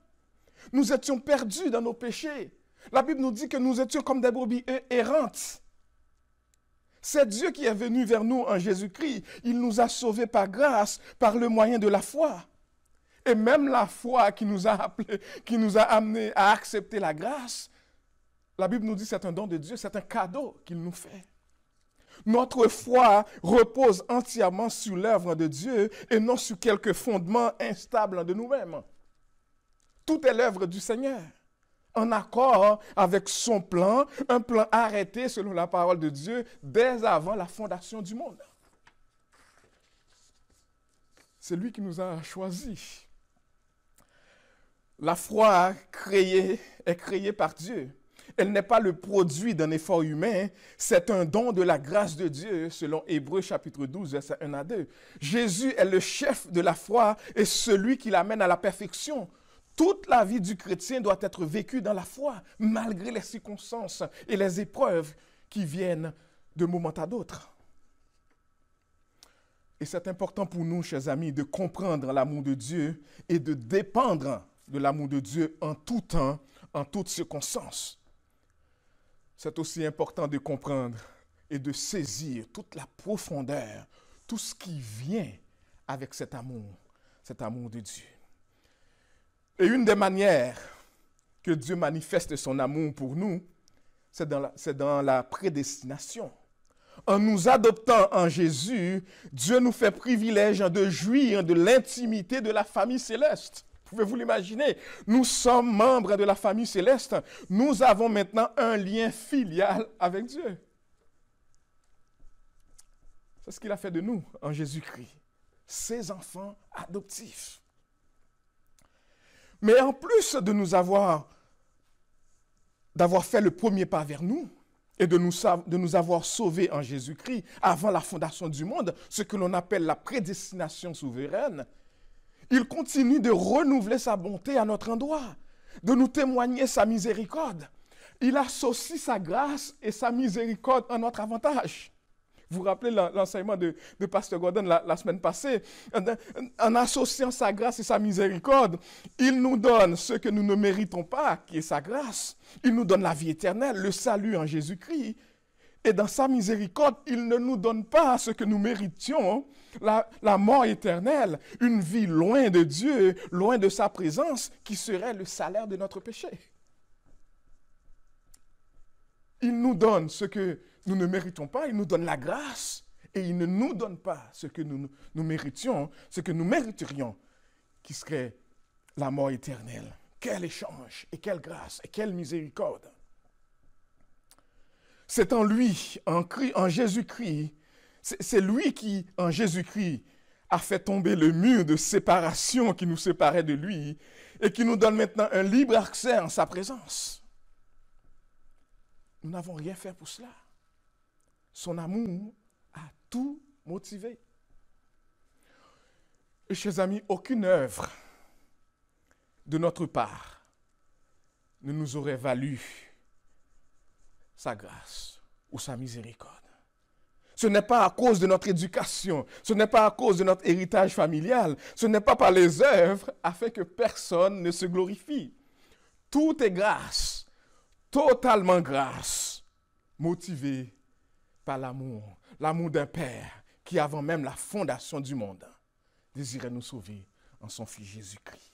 Nous étions perdus dans nos péchés. La Bible nous dit que nous étions comme des brebis errantes. C'est Dieu qui est venu vers nous en Jésus-Christ. Il nous a sauvés par grâce, par le moyen de la foi. Et même la foi qui nous a appelés, qui nous a amenés à accepter la grâce, la Bible nous dit que c'est un don de Dieu, c'est un cadeau qu'il nous fait. Notre foi repose entièrement sur l'œuvre de Dieu et non sur quelques fondements instables de nous-mêmes. Tout est l'œuvre du Seigneur, en accord avec son plan, un plan arrêté selon la parole de Dieu dès avant la fondation du monde. C'est lui qui nous a choisis. La foi est créée par Dieu. Elle n'est pas le produit d'un effort humain, c'est un don de la grâce de Dieu, selon Hébreux chapitre 12, versets 1 à 2. Jésus est le chef de la foi et celui qui l'amène à la perfection. Toute la vie du chrétien doit être vécue dans la foi, malgré les circonstances et les épreuves qui viennent de moment à d'autre. Et c'est important pour nous, chers amis, de comprendre l'amour de Dieu et de dépendre de l'amour de Dieu en tout temps, en toutes circonstances. C'est aussi important de comprendre et de saisir toute la profondeur, tout ce qui vient avec cet amour de Dieu. Et une des manières que Dieu manifeste son amour pour nous, c'est dans la prédestination. En nous adoptant en Jésus, Dieu nous fait privilège de jouir de l'intimité de la famille céleste. Pouvez-vous l'imaginer? Nous sommes membres de la famille céleste. Nous avons maintenant un lien filial avec Dieu. C'est ce qu'il a fait de nous en Jésus-Christ, ses enfants adoptifs. Mais en plus de d'avoir fait le premier pas vers nous et de nous avoir sauvés en Jésus-Christ avant la fondation du monde, ce que l'on appelle la prédestination souveraine, il continue de renouveler sa bonté à notre endroit, de nous témoigner sa miséricorde. Il associe sa grâce et sa miséricorde en notre avantage. Vous vous rappelez l'enseignement de Pasteur Gordon la semaine passée? En associant sa grâce et sa miséricorde, il nous donne ce que nous ne méritons pas, qui est sa grâce. Il nous donne la vie éternelle, le salut en Jésus-Christ. Et dans sa miséricorde, il ne nous donne pas ce que nous méritions, la mort éternelle, une vie loin de Dieu, loin de sa présence, qui serait le salaire de notre péché. Il nous donne ce que nous ne méritons pas, il nous donne la grâce, et il ne nous donne pas ce que nous méritions, ce que nous mériterions, qui serait la mort éternelle. Quel échange, et quelle grâce, et quelle miséricorde. C'est en lui, en Jésus-Christ, c'est lui qui, en Jésus-Christ, a fait tomber le mur de séparation qui nous séparait de lui et qui nous donne maintenant un libre accès en sa présence. Nous n'avons rien fait pour cela. Son amour a tout motivé. Et chers amis, aucune œuvre de notre part ne nous aurait valu sa grâce ou sa miséricorde. Ce n'est pas à cause de notre éducation, ce n'est pas à cause de notre héritage familial, ce n'est pas par les œuvres afin que personne ne se glorifie. Tout est grâce, totalement grâce, motivé par l'amour d'un Père qui, avant même la fondation du monde, désirait nous sauver en son Fils Jésus-Christ.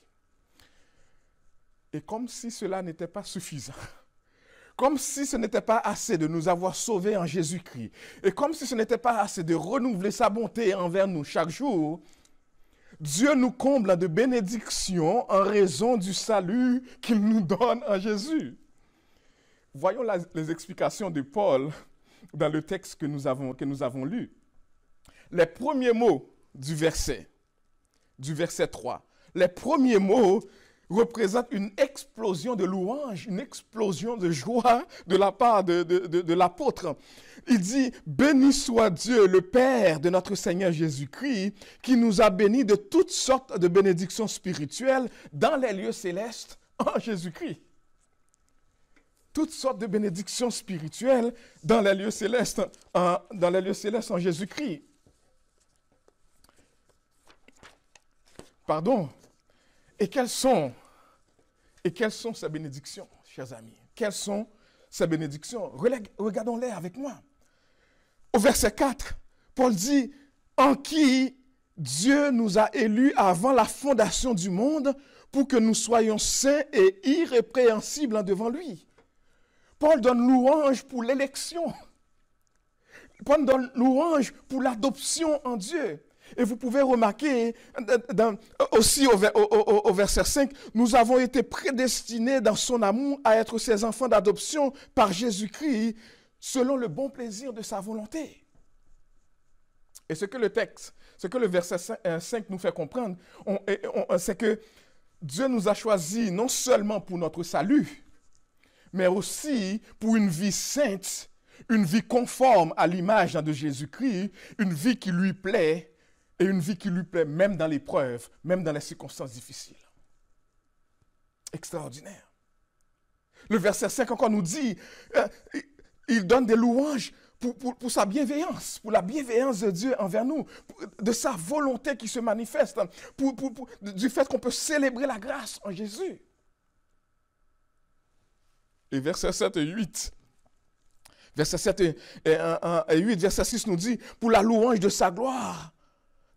Et comme si cela n'était pas suffisant, comme si ce n'était pas assez de nous avoir sauvés en Jésus-Christ, et comme si ce n'était pas assez de renouveler sa bonté envers nous chaque jour, Dieu nous comble de bénédictions en raison du salut qu'il nous donne en Jésus. Voyons les explications de Paul dans le texte que nous avons lu. Les premiers mots du verset 3, les premiers mots représente une explosion de louange, une explosion de joie de la part de l'apôtre. Il dit, « Béni soit Dieu, le Père de notre Seigneur Jésus-Christ, qui nous a bénis de toutes sortes de bénédictions spirituelles dans les lieux célestes en Jésus-Christ. » Toutes sortes de bénédictions spirituelles dans les lieux célestes en Jésus-Christ. Pardon. Et quelles sont ces bénédictions, chers amis? Quelles sont ces bénédictions? Regardons-les avec moi. Au verset 4, Paul dit, « En qui Dieu nous a élus avant la fondation du monde pour que nous soyons saints et irrépréhensibles devant lui. Paul donne louange pour l'élection. Paul donne louange pour l'adoption en Dieu. Et vous pouvez remarquer aussi au verset 5, nous avons été prédestinés dans son amour à être ses enfants d'adoption par Jésus-Christ selon le bon plaisir de sa volonté. Et ce que le verset 5 nous fait comprendre, c'est que Dieu nous a choisis non seulement pour notre salut, mais aussi pour une vie sainte, une vie conforme à l'image de Jésus-Christ, une vie qui lui plaît, et une vie qui lui plaît même dans l'épreuve, même dans les circonstances difficiles. Extraordinaire. Le verset 5 encore nous dit, il donne des louanges pour sa bienveillance, pour la bienveillance de Dieu envers nous, de sa volonté qui se manifeste, du fait qu'on peut célébrer la grâce en Jésus. Et versets 7 et 8, verset 7 et 8, verset 6 nous dit, pour la louange de sa gloire,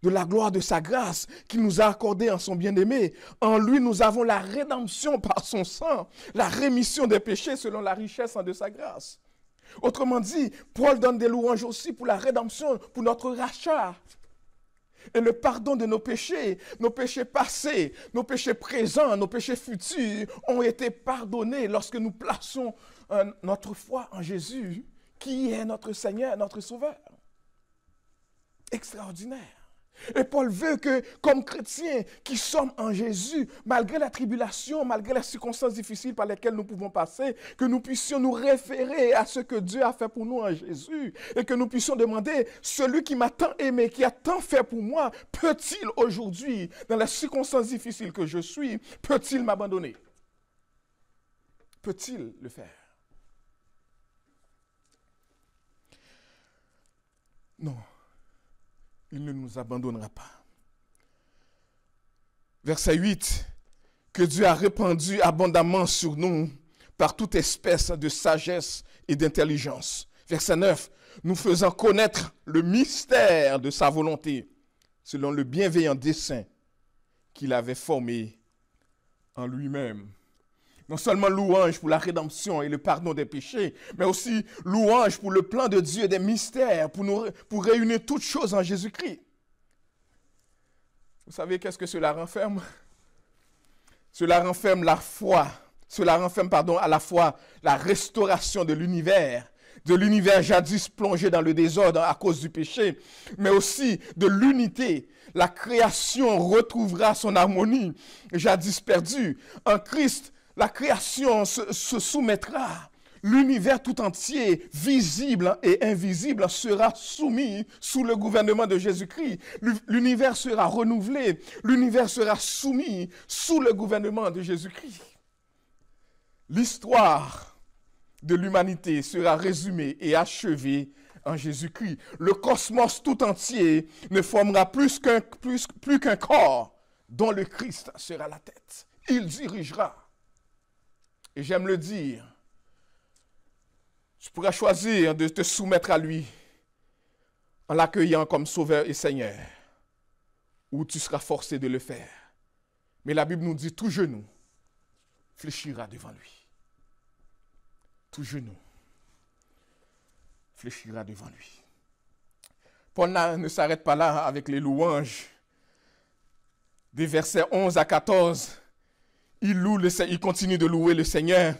de la gloire de sa grâce qu'il nous a accordée en son bien-aimé. En lui, nous avons la rédemption par son sang, la rémission des péchés selon la richesse de sa grâce. Autrement dit, Paul donne des louanges aussi pour la rédemption, pour notre rachat. Et le pardon de nos péchés passés, nos péchés présents, nos péchés futurs ont été pardonnés lorsque nous plaçons notre foi en Jésus, qui est notre Seigneur, notre Sauveur. Extraordinaire. Et Paul veut que, comme chrétiens qui sommes en Jésus, malgré la tribulation, malgré les circonstances difficiles par lesquelles nous pouvons passer, que nous puissions nous référer à ce que Dieu a fait pour nous en Jésus et que nous puissions demander, celui qui m'a tant aimé, qui a tant fait pour moi, peut-il aujourd'hui, dans les circonstances difficiles que je suis, peut-il m'abandonner? Peut-il le faire? Non. Il ne nous abandonnera pas. Verset 8, que Dieu a répandu abondamment sur nous par toute espèce de sagesse et d'intelligence. Verset 9, nous faisant connaître le mystère de sa volonté, selon le bienveillant dessein qu'il avait formé en lui-même. Non seulement louange pour la rédemption et le pardon des péchés, mais aussi louange pour le plan de Dieu des mystères, pour réunir toutes choses en Jésus-Christ. Vous savez qu'est-ce que cela renferme? Cela renferme la foi. Cela renferme, à la fois la restauration de l'univers jadis plongé dans le désordre à cause du péché, mais aussi de l'unité. La création retrouvera son harmonie jadis perdue. En Christ, la création se soumettra. L'univers tout entier, visible et invisible, sera soumis sous le gouvernement de Jésus-Christ. L'univers sera renouvelé. L'univers sera soumis sous le gouvernement de Jésus-Christ. L'histoire de l'humanité sera résumée et achevée en Jésus-Christ. Le cosmos tout entier ne formera plus qu'un corps dont le Christ sera la tête. Il dirigera. Et j'aime le dire, tu pourras choisir de te soumettre à lui en l'accueillant comme Sauveur et Seigneur, ou tu seras forcé de le faire. Mais la Bible nous dit, tout genou fléchira devant lui. Tout genou fléchira devant lui. Paul ne s'arrête pas là avec les louanges. Des versets 11 à 14, il continue de louer le Seigneur.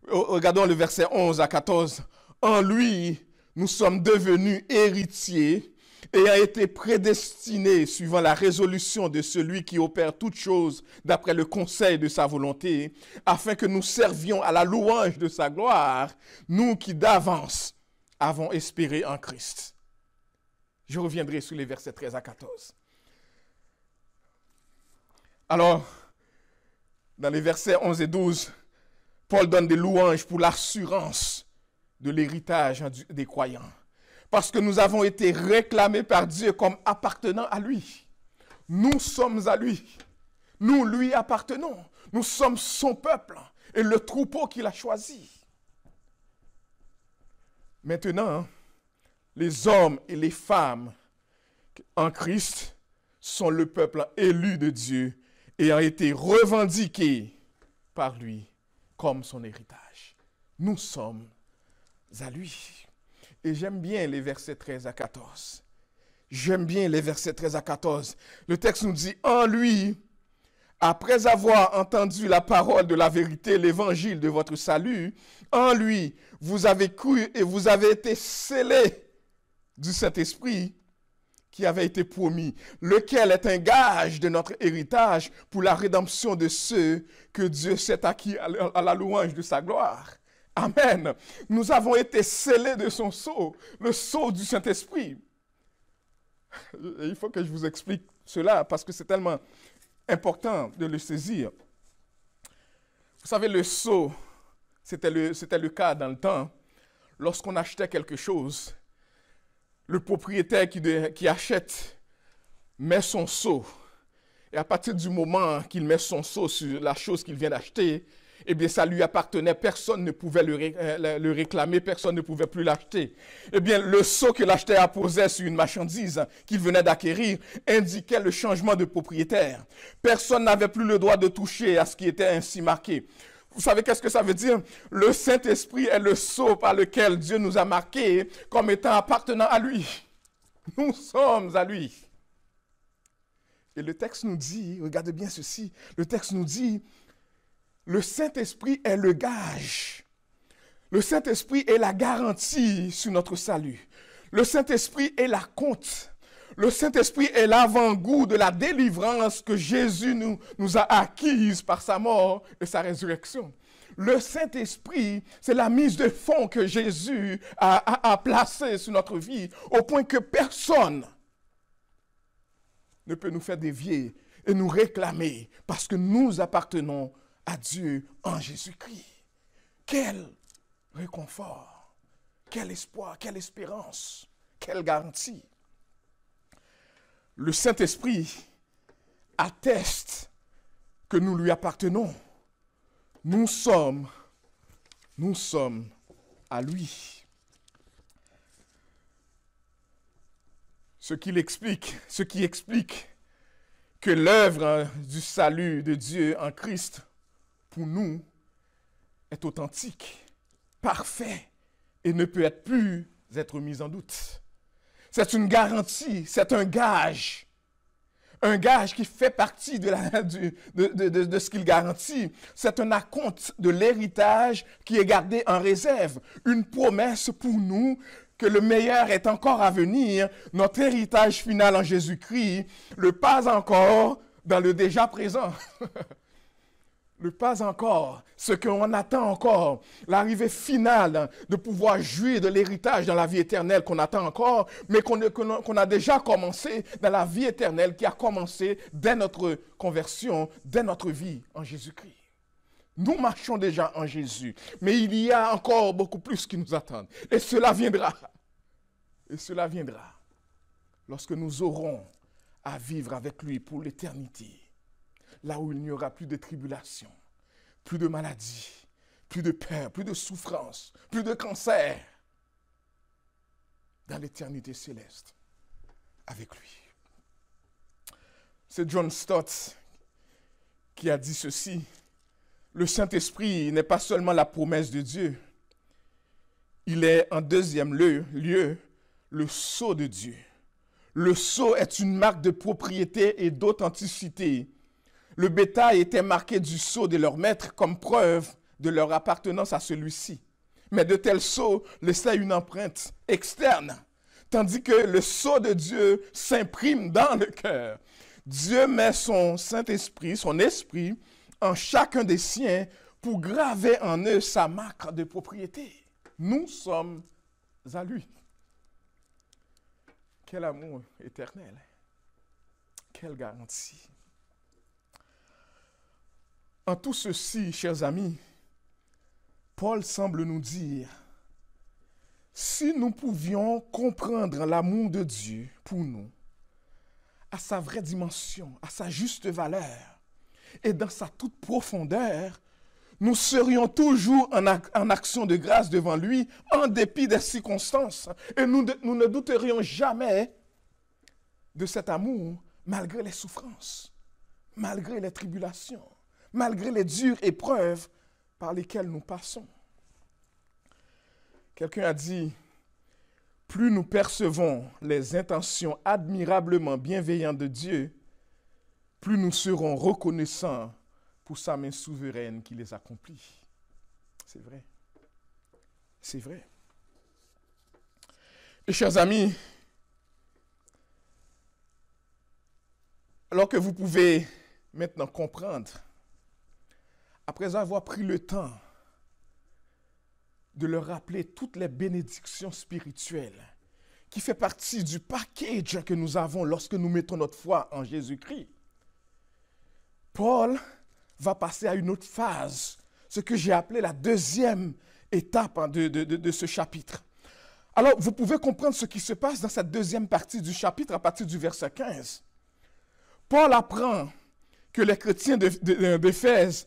Regardons le verset 11 à 14. En lui, nous sommes devenus héritiers ayant été prédestinés suivant la résolution de celui qui opère toutes choses d'après le conseil de sa volonté, afin que nous servions à la louange de sa gloire, nous qui d'avance avons espéré en Christ. Je reviendrai sur les versets 13 à 14. Alors, dans les versets 11 et 12, Paul donne des louanges pour l'assurance de l'héritage des croyants. Parce que nous avons été réclamés par Dieu comme appartenant à lui. Nous sommes à lui. Nous lui appartenons. Nous sommes son peuple et le troupeau qu'il a choisi. Maintenant, les hommes et les femmes en Christ sont le peuple élu de Dieu, ayant été revendiqués par lui comme son héritage. Nous sommes à lui. Et j'aime bien les versets 13 à 14. J'aime bien les versets 13 à 14. Le texte nous dit, en lui, après avoir entendu la parole de la vérité, l'évangile de votre salut, en lui, vous avez cru et vous avez été scellés du Saint-Esprit qui avait été promis, lequel est un gage de notre héritage pour la rédemption de ceux que Dieu s'est acquis à la louange de sa gloire. Amen. Nous avons été scellés de son sceau, le sceau du Saint-Esprit. Il faut que je vous explique cela parce que c'est tellement important de le saisir. Vous savez, le sceau, c'était le cas dans le temps. Lorsqu'on achetait quelque chose, le propriétaire qui achète met son sceau. Et à partir du moment qu'il met son sceau sur la chose qu'il vient d'acheter, eh bien, ça lui appartenait. Personne ne pouvait le réclamer, personne ne pouvait plus l'acheter. Eh bien, le sceau que l'acheteur posait sur une marchandise qu'il venait d'acquérir indiquait le changement de propriétaire. Personne n'avait plus le droit de toucher à ce qui était ainsi marqué. Vous savez qu'est-ce que ça veut dire? Le Saint-Esprit est le sceau par lequel Dieu nous a marqués comme étant appartenant à lui. Nous sommes à lui. Et le texte nous dit, regardez bien ceci, le texte nous dit, le Saint-Esprit est le gage. Le Saint-Esprit est la garantie sur notre salut. Le Saint-Esprit est la compte. Le Saint-Esprit est l'avant-goût de la délivrance que Jésus nous a acquise par sa mort et sa résurrection. Le Saint-Esprit, c'est la mise de fonds que Jésus a placée sur notre vie, au point que personne ne peut nous faire dévier et nous réclamer parce que nous appartenons à Dieu en Jésus-Christ. Quel réconfort, quel espoir, quelle espérance, quelle garantie. Le Saint-Esprit atteste que nous lui appartenons. Nous sommes à lui. Ce qui explique que l'œuvre du salut de Dieu en Christ pour nous est authentique, parfait et ne peut plus être mis en doute. C'est une garantie, c'est un gage qui fait partie de ce qu'il garantit. C'est un acompte de l'héritage qui est gardé en réserve, une promesse pour nous que le meilleur est encore à venir, notre héritage final en Jésus-Christ, le pas encore dans le déjà présent. Le pas encore, ce qu'on attend encore, l'arrivée finale de pouvoir jouir de l'héritage dans la vie éternelle qu'on attend encore, mais qu'on a déjà commencé dans la vie éternelle qui a commencé dès notre conversion, dès notre vie en Jésus-Christ. Nous marchons déjà en Jésus, mais il y a encore beaucoup plus qui nous attendent. Et cela viendra. Et cela viendra lorsque nous aurons à vivre avec lui pour l'éternité. Là où il n'y aura plus de tribulation, plus de maladie, plus de peur, plus de souffrance, plus de cancer. Dans l'éternité céleste, avec lui. C'est John Stott qui a dit ceci. Le Saint-Esprit n'est pas seulement la promesse de Dieu. Il est en deuxième lieu le sceau de Dieu. Le sceau est une marque de propriété et d'authenticité. Le bétail était marqué du sceau de leur maître comme preuve de leur appartenance à celui-ci. Mais de tels sceaux laissaient une empreinte externe, tandis que le sceau de Dieu s'imprime dans le cœur. Dieu met son Saint-Esprit, son esprit, en chacun des siens pour graver en eux sa marque de propriété. Nous sommes à lui. Quel amour éternel. Quelle garantie. En tout ceci, chers amis, Paul semble nous dire, si nous pouvions comprendre l'amour de Dieu pour nous, à sa vraie dimension, à sa juste valeur, et dans sa toute profondeur, nous serions toujours en action de grâce devant lui, en dépit des circonstances. Et nous ne douterions jamais de cet amour, malgré les souffrances, malgré les tribulations, malgré les dures épreuves par lesquelles nous passons. Quelqu'un a dit, plus nous percevons les intentions admirablement bienveillantes de Dieu, plus nous serons reconnaissants pour sa main souveraine qui les accomplit. C'est vrai. C'est vrai. Et chers amis, alors que vous pouvez maintenant comprendre, après avoir pris le temps de leur rappeler toutes les bénédictions spirituelles qui fait partie du package que nous avons lorsque nous mettons notre foi en Jésus-Christ, Paul va passer à une autre phase, ce que j'ai appelé la deuxième étape de ce chapitre. Alors, vous pouvez comprendre ce qui se passe dans cette deuxième partie du chapitre à partir du verset 15. Paul apprend que les chrétiens d'Éphèse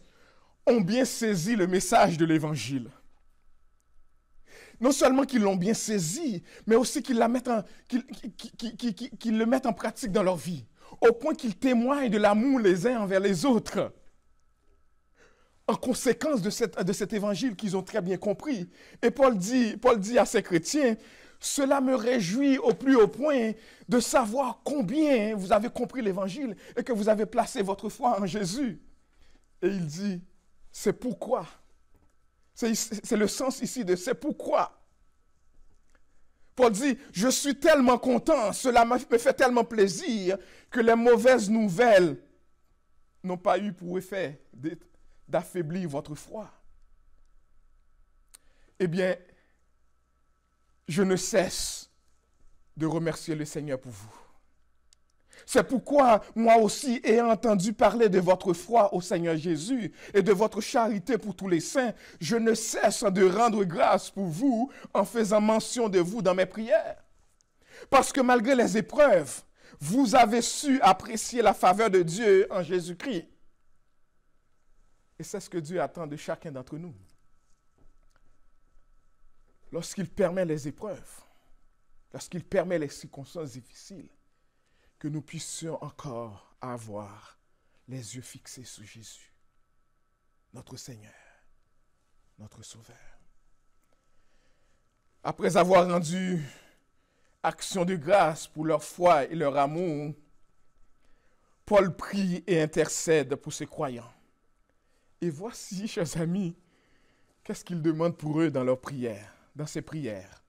ont bien saisi le message de l'Évangile. Non seulement qu'ils l'ont bien saisi, mais aussi qu'ils le mettent en pratique dans leur vie, au point qu'ils témoignent de l'amour les uns envers les autres. En conséquence de cet évangile qu'ils ont très bien compris. Et Paul dit à ces chrétiens, « Cela me réjouit au plus haut point de savoir combien vous avez compris l'évangile et que vous avez placé votre foi en Jésus. » Et il dit, « C'est pourquoi. » C'est le sens ici de « c'est pourquoi ». Paul dit, « Je suis tellement content, cela me fait tellement plaisir que les mauvaises nouvelles n'ont pas eu pour effet d'affaiblir votre foi. » Eh bien, je ne cesse de remercier le Seigneur pour vous. C'est pourquoi, moi aussi, ayant entendu parler de votre foi au Seigneur Jésus et de votre charité pour tous les saints, je ne cesse de rendre grâce pour vous en faisant mention de vous dans mes prières. Parce que malgré les épreuves, vous avez su apprécier la faveur de Dieu en Jésus-Christ. Et c'est ce que Dieu attend de chacun d'entre nous. Lorsqu'il permet les épreuves, lorsqu'il permet les circonstances difficiles, que nous puissions encore avoir les yeux fixés sur Jésus, notre Seigneur, notre Sauveur. Après avoir rendu action de grâce pour leur foi et leur amour, Paul prie et intercède pour ses croyants. Et voici, chers amis, qu'est-ce qu'il demande pour eux dans leurs prières, dans ses prières.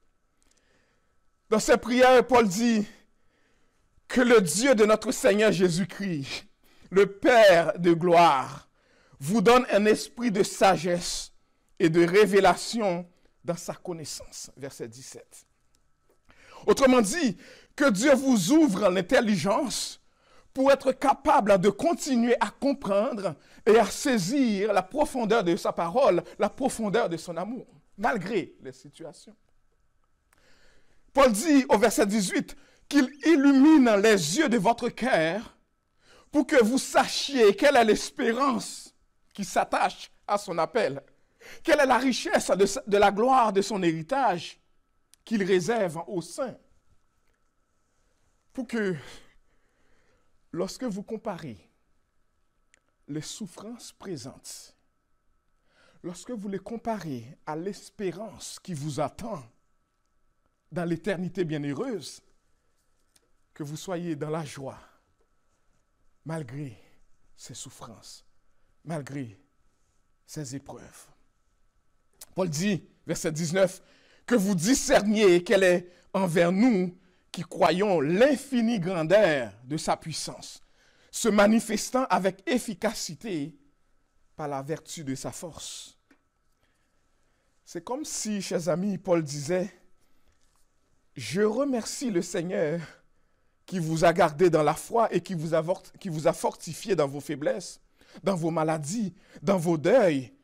Dans ses prières, Paul dit que le Dieu de notre Seigneur Jésus-Christ, le Père de gloire, vous donne un esprit de sagesse et de révélation dans sa connaissance. Verset 17. Autrement dit, que Dieu vous ouvre l'intelligence pour être capable de continuer à comprendre et à saisir la profondeur de sa parole, la profondeur de son amour, malgré les situations. Paul dit au verset 18 qu'il illumine les yeux de votre cœur pour que vous sachiez quelle est l'espérance qui s'attache à son appel, quelle est la richesse de la gloire de son héritage qu'il réserve aux saints. Pour que, lorsque vous comparez les souffrances présentes, lorsque vous les comparez à l'espérance qui vous attend dans l'éternité bienheureuse, que vous soyez dans la joie, malgré ces souffrances, malgré ces épreuves. Paul dit, verset 19, que vous discerniez quelle est envers nous qui croyons l'infinie grandeur de sa puissance, se manifestant avec efficacité par la vertu de sa force. C'est comme si, chers amis, Paul disait, je remercie le Seigneur qui vous a gardé dans la foi et qui vous a fortifié dans vos faiblesses, dans vos maladies, dans vos deuils,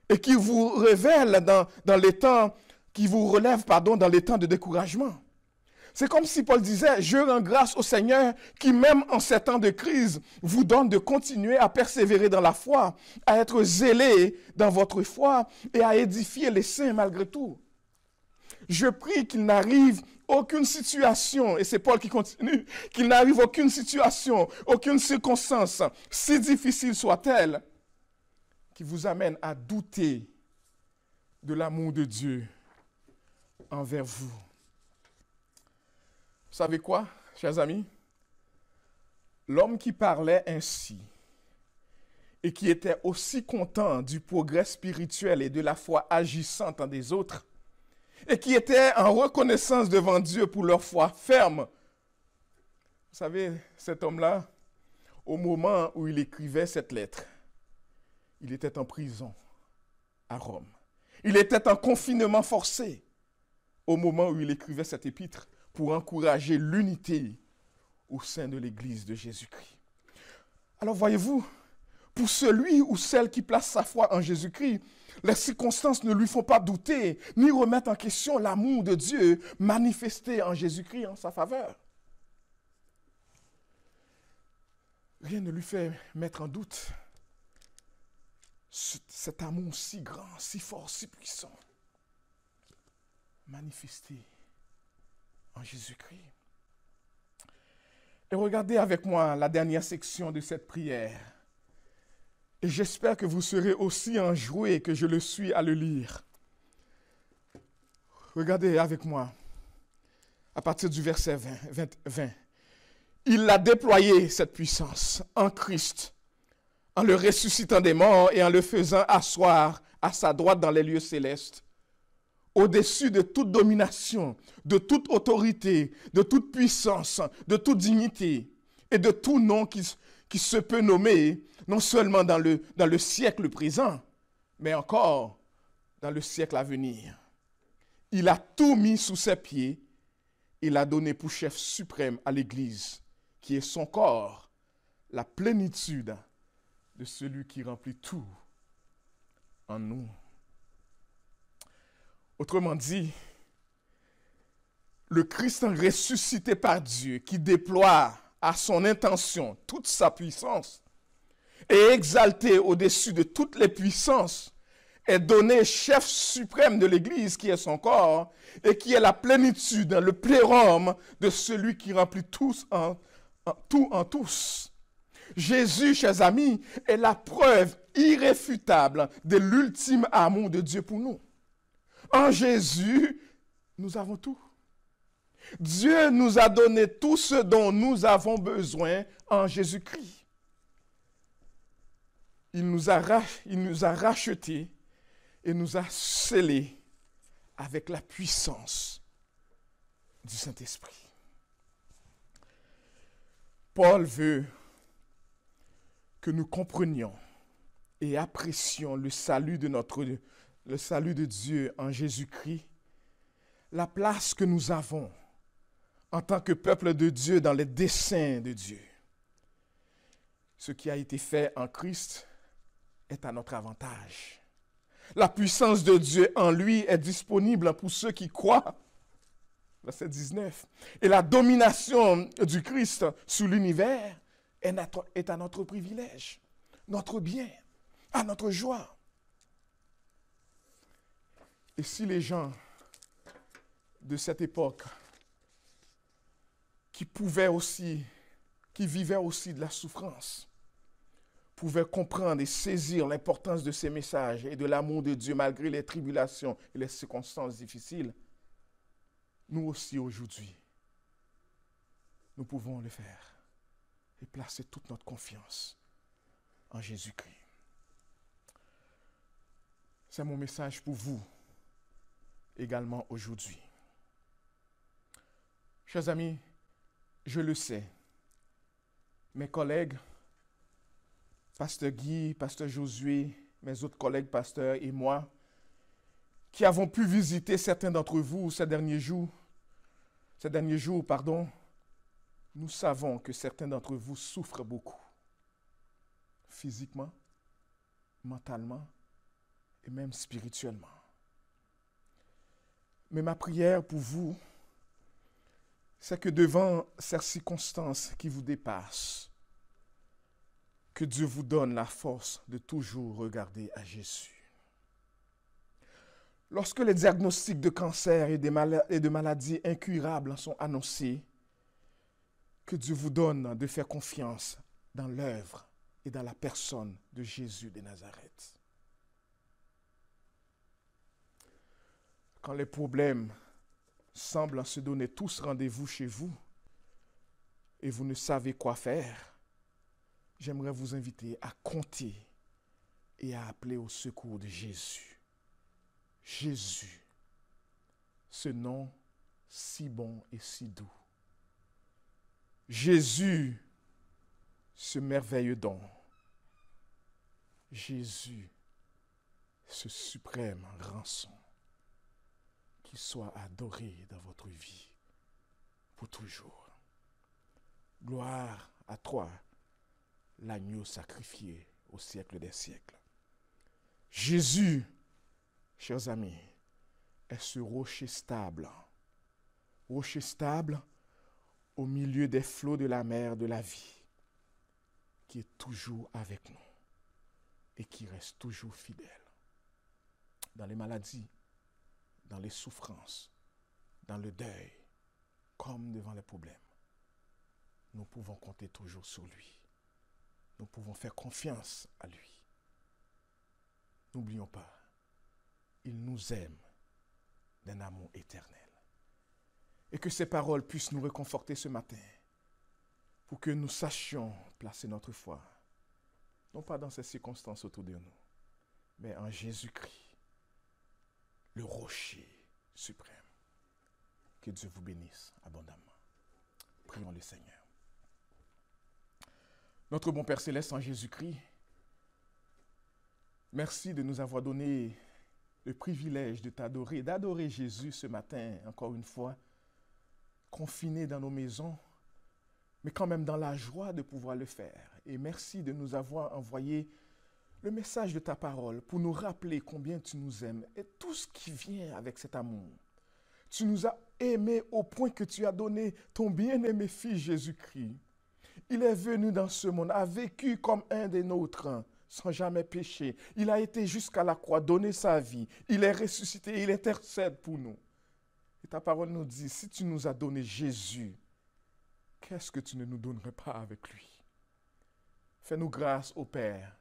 et qui vous révèle dans les temps, qui vous relève, dans les temps de découragement. C'est comme si Paul disait, je rends grâce au Seigneur qui, même en ces temps de crise, vous donne de continuer à persévérer dans la foi, à être zélé dans votre foi et à édifier les saints malgré tout. Je prie qu'il n'arrive aucune situation, et c'est Paul qui continue, qu'il n'arrive aucune situation, aucune circonstance, si difficile soit-elle, qui vous amène à douter de l'amour de Dieu envers vous. Vous savez quoi, chers amis? L'homme qui parlait ainsi et qui était aussi content du progrès spirituel et de la foi agissante en des autres, et qui était en reconnaissance devant Dieu pour leur foi ferme. Vous savez, cet homme-là, au moment où il écrivait cette lettre, il était en prison à Rome. Il était en confinement forcé au moment où il écrivait cet épître pour encourager l'unité au sein de l'Église de Jésus-Christ. Alors voyez-vous, pour celui ou celle qui place sa foi en Jésus-Christ, les circonstances ne lui font pas douter, ni remettre en question l'amour de Dieu manifesté en Jésus-Christ en sa faveur. Rien ne lui fait mettre en doute cet amour si grand, si fort, si puissant, manifesté en Jésus-Christ. Et regardez avec moi la dernière section de cette prière. Et j'espère que vous serez aussi enjoués que je le suis à le lire. Regardez avec moi, à partir du verset 20. Il a déployé cette puissance en Christ, en le ressuscitant des morts et en le faisant asseoir à sa droite dans les lieux célestes, au-dessus de toute domination, de toute autorité, de toute puissance, de toute dignité et de tout nom qui se peut nommer, non seulement dans le siècle présent, mais encore dans le siècle à venir. Il a tout mis sous ses pieds et l'a donné pour chef suprême à l'Église, qui est son corps, la plénitude de celui qui remplit tout en nous. Autrement dit, le Christ ressuscité par Dieu, qui déploie à son intention toute sa puissance, et exalté au-dessus de toutes les puissances, est donné chef suprême de l'Église, qui est son corps, et qui est la plénitude, le plérum de celui qui remplit tout en tous. Jésus, chers amis, est la preuve irréfutable de l'ultime amour de Dieu pour nous. En Jésus, nous avons tout. Dieu nous a donné tout ce dont nous avons besoin en Jésus-Christ. Il nous a rachetés et nous a scellés avec la puissance du Saint-Esprit. Paul veut que nous comprenions et apprécions le salut de Dieu en Jésus-Christ, la place que nous avons en tant que peuple de Dieu dans les desseins de Dieu. Ce qui a été fait en Christ est à notre avantage. La puissance de Dieu en lui est disponible pour ceux qui croient. Verset 19. Et la domination du Christ sur l'univers est à notre privilège, notre bien, à notre joie. Et si les gens de cette époque qui vivaient aussi de la souffrance, pouvaient comprendre et saisir l'importance de ces messages et de l'amour de Dieu malgré les tribulations et les circonstances difficiles, nous aussi aujourd'hui, nous pouvons le faire et placer toute notre confiance en Jésus-Christ. C'est mon message pour vous également aujourd'hui. Chers amis, je le sais, mes collègues, Pasteur Guy, Pasteur Josué, mes autres collègues pasteurs et moi, qui avons pu visiter certains d'entre vous ces derniers jours, nous savons que certains d'entre vous souffrent beaucoup, physiquement, mentalement et même spirituellement. Mais ma prière pour vous, c'est que devant ces circonstances qui vous dépassent, que Dieu vous donne la force de toujours regarder à Jésus. Lorsque les diagnostics de cancer et de maladies incurables sont annoncés, que Dieu vous donne de faire confiance dans l'œuvre et dans la personne de Jésus de Nazareth. Quand les problèmes semblent se donner tous rendez-vous chez vous et vous ne savez quoi faire, j'aimerais vous inviter à compter et à appeler au secours de Jésus. Jésus, ce nom si bon et si doux. Jésus, ce merveilleux don. Jésus, ce suprême rançon. Qu'il soit adoré dans votre vie pour toujours. Gloire à toi, l'agneau sacrifié au siècle des siècles. Jésus, chers amis, est ce rocher stable au milieu des flots de la mer de la vie, qui est toujours avec nous et qui reste toujours fidèle. Dans les maladies, dans les souffrances, dans le deuil, comme devant les problèmes, nous pouvons compter toujours sur lui. Nous pouvons faire confiance à lui. N'oublions pas, il nous aime d'un amour éternel. Et que ces paroles puissent nous réconforter ce matin, pour que nous sachions placer notre foi, non pas dans ces circonstances autour de nous, mais en Jésus-Christ, le rocher suprême. Que Dieu vous bénisse abondamment. Prions le Seigneur. Notre bon Père Céleste en Jésus-Christ, merci de nous avoir donné le privilège de t'adorer, d'adorer Jésus ce matin, encore une fois, confinés dans nos maisons, mais quand même dans la joie de pouvoir le faire. Et merci de nous avoir envoyé le message de ta parole pour nous rappeler combien tu nous aimes et tout ce qui vient avec cet amour. Tu nous as aimés au point que tu as donné ton bien-aimé Fils Jésus-Christ. Il est venu dans ce monde, a vécu comme un des nôtres, sans jamais pécher. Il a été jusqu'à la croix, donné sa vie. Il est ressuscité, il intercède pour nous. Et ta parole nous dit, si tu nous as donné Jésus, qu'est-ce que tu ne nous donnerais pas avec lui? Fais-nous grâce au Père,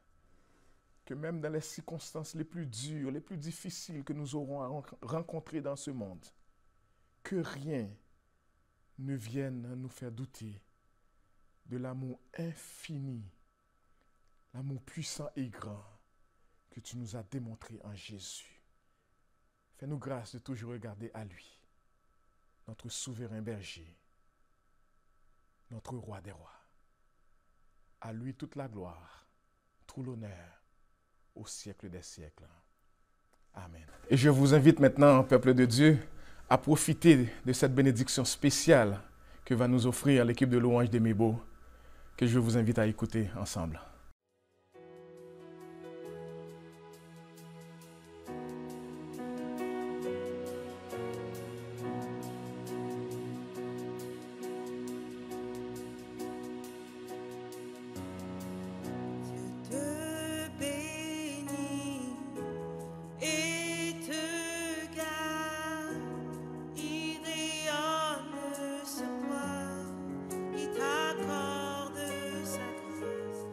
que même dans les circonstances les plus dures, les plus difficiles que nous aurons à rencontrer dans ce monde, que rien ne vienne nous faire douter de l'amour infini, l'amour puissant et grand que tu nous as démontré en Jésus. Fais-nous grâce de toujours regarder à lui, notre souverain berger, notre roi des rois. À lui toute la gloire, tout l'honneur, au siècle des siècles. Amen. Et je vous invite maintenant, peuple de Dieu, à profiter de cette bénédiction spéciale que va nous offrir l'équipe de louange des Mébo, que je vous invite à écouter ensemble. Te bénit et te garde, il rayonne sur toi, il t'accorde sa grâce.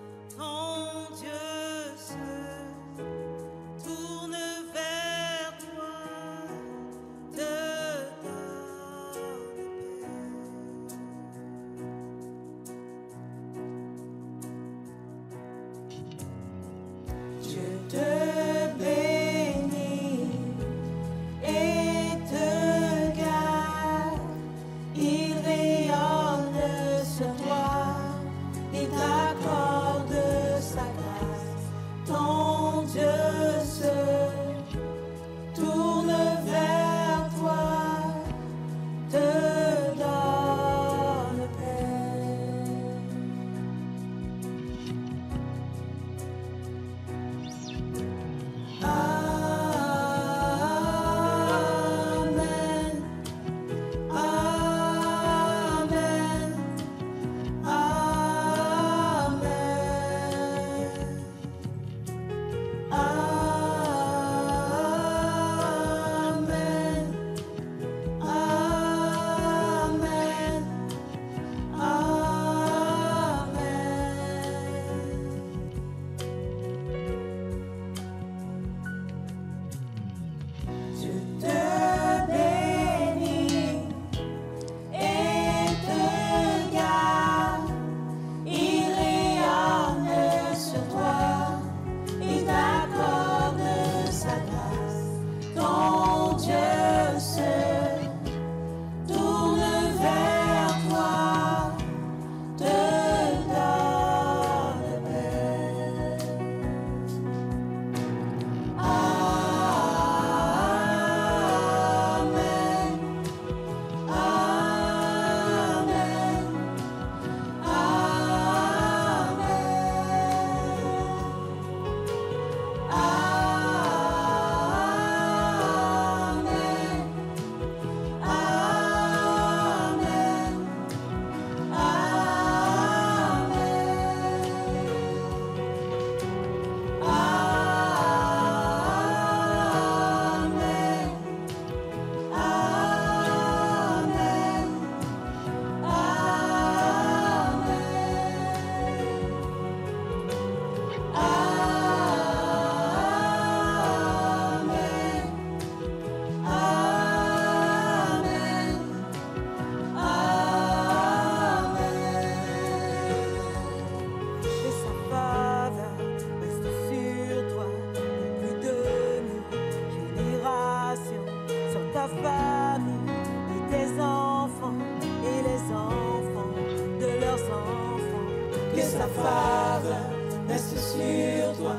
que sa faveur reste sur toi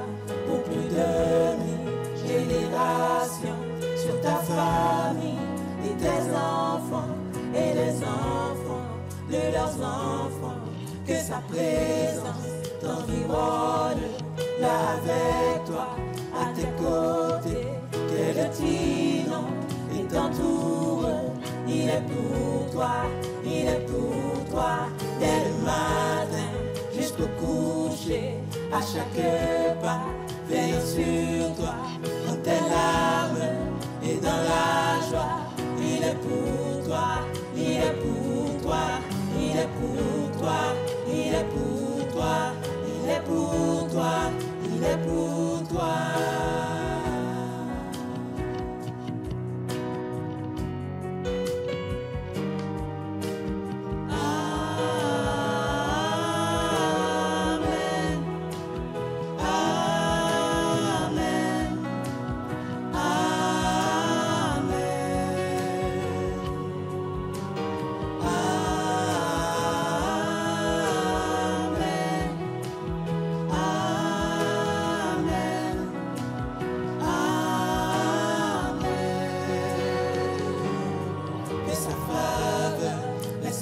pour plus de 1000 générations, sur ta famille et tes enfants et les enfants de leurs enfants, que sa présence t'environne, là avec toi, à tes côtés, que le tison il t'entoure, il est pour toi, il est pour toi, dès le matin jusqu'au coucher, à chaque pas, veille sur toi, dans tes larmes et dans la joie, il est pour toi, il est pour toi, il est pour toi, il est pour toi, il est pour toi, il est pour toi.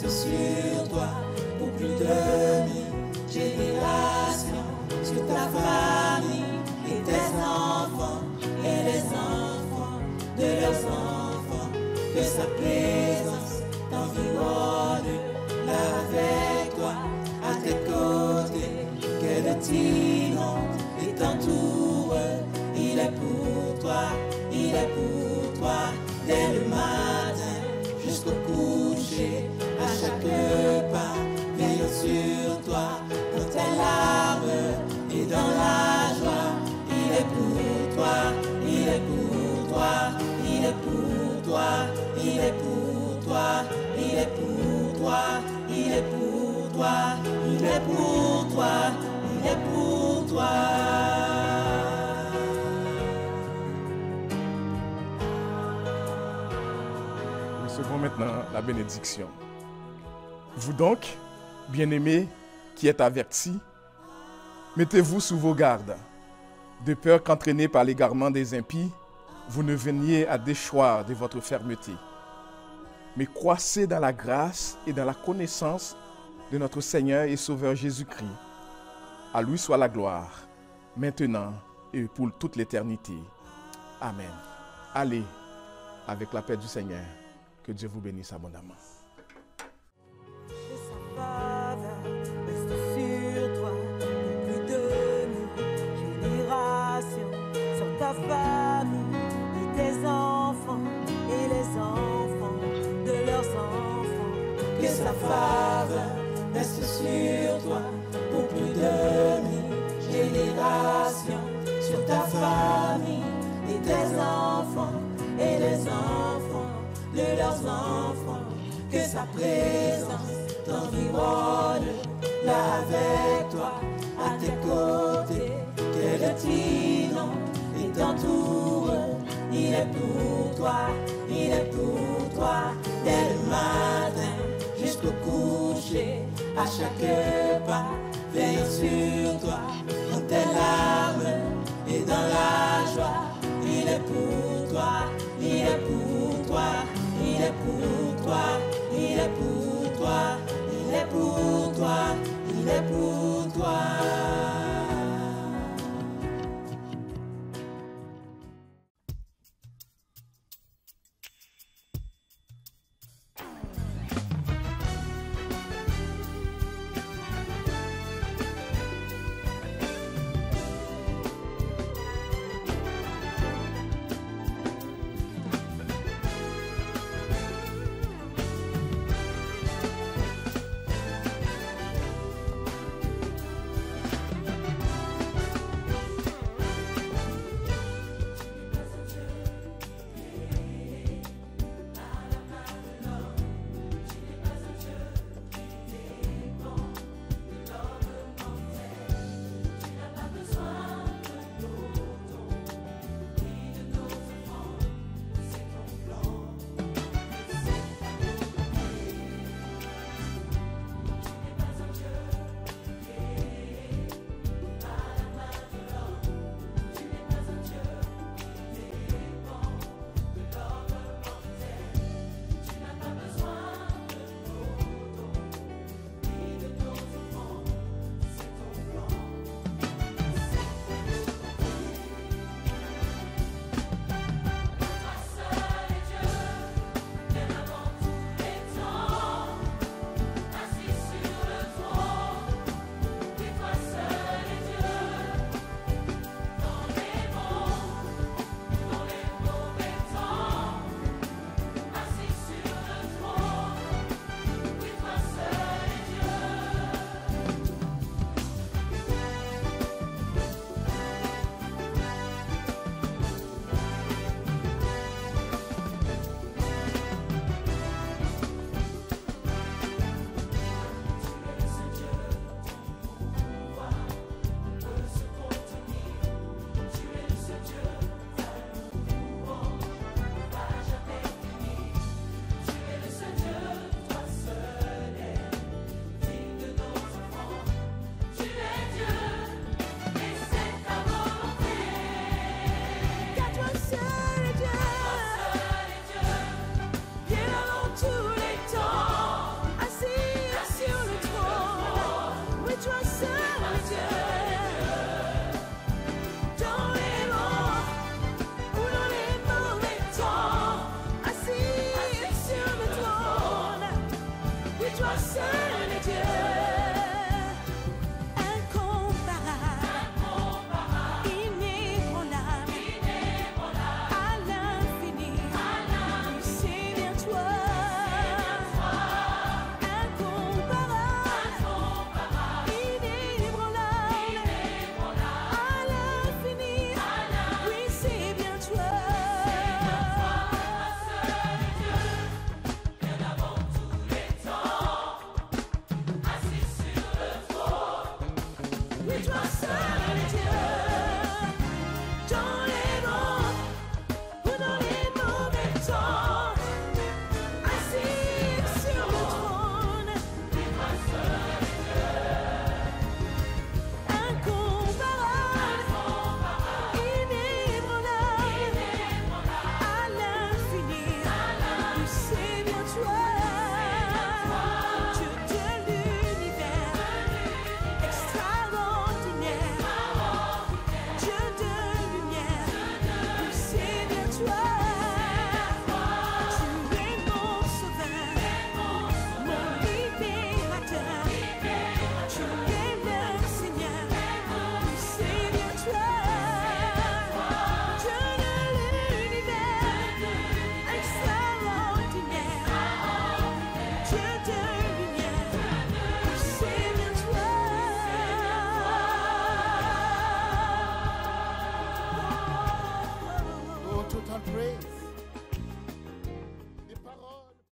Sur toi pour plus de 1000 générations, sur ta famille et tes enfants et les enfants de leurs enfants, que sa présence t'environne, là avec toi, à tes côtés, que le t'inonde et t'entoure, il est pour toi, il est pour toi, dès le matin jusqu'au coucher. À chaque pas, veille sur toi, dans tes larmes et dans la joie. Il est pour toi, il est pour toi, il est pour toi, il est pour toi, il est pour toi, il est pour toi, il est pour toi, il est pour toi. Recevons maintenant la bénédiction. Vous donc, bien-aimés, qui êtes avertis, mettez-vous sous vos gardes, de peur qu'entraînés par l'égarement des impies, vous ne veniez à déchoir de votre fermeté. Mais croissez dans la grâce et dans la connaissance de notre Seigneur et Sauveur Jésus-Christ. À lui soit la gloire, maintenant et pour toute l'éternité. Amen. Allez, avec la paix du Seigneur, que Dieu vous bénisse abondamment. Reste sur toi pour plus de 1000 générations, sur ta famille et tes enfants et les enfants de leurs enfants, que sa faveur reste sur toi pour plus de 1000 générations, sur ta famille et tes enfants et les enfants de leurs enfants, que sa présence t'environne, là avec toi, à tes côtés, que le tison il t'entoure, il est pour toi, il est pour toi, dès le matin jusqu'au coucher, à chaque pas, veille sur toi, dans tes larmes et dans la joie, il est pour toi, il est pour toi, il est pour toi, il est pour toi. Il est pour toi, il est pour toi. Je dois seul Dieu.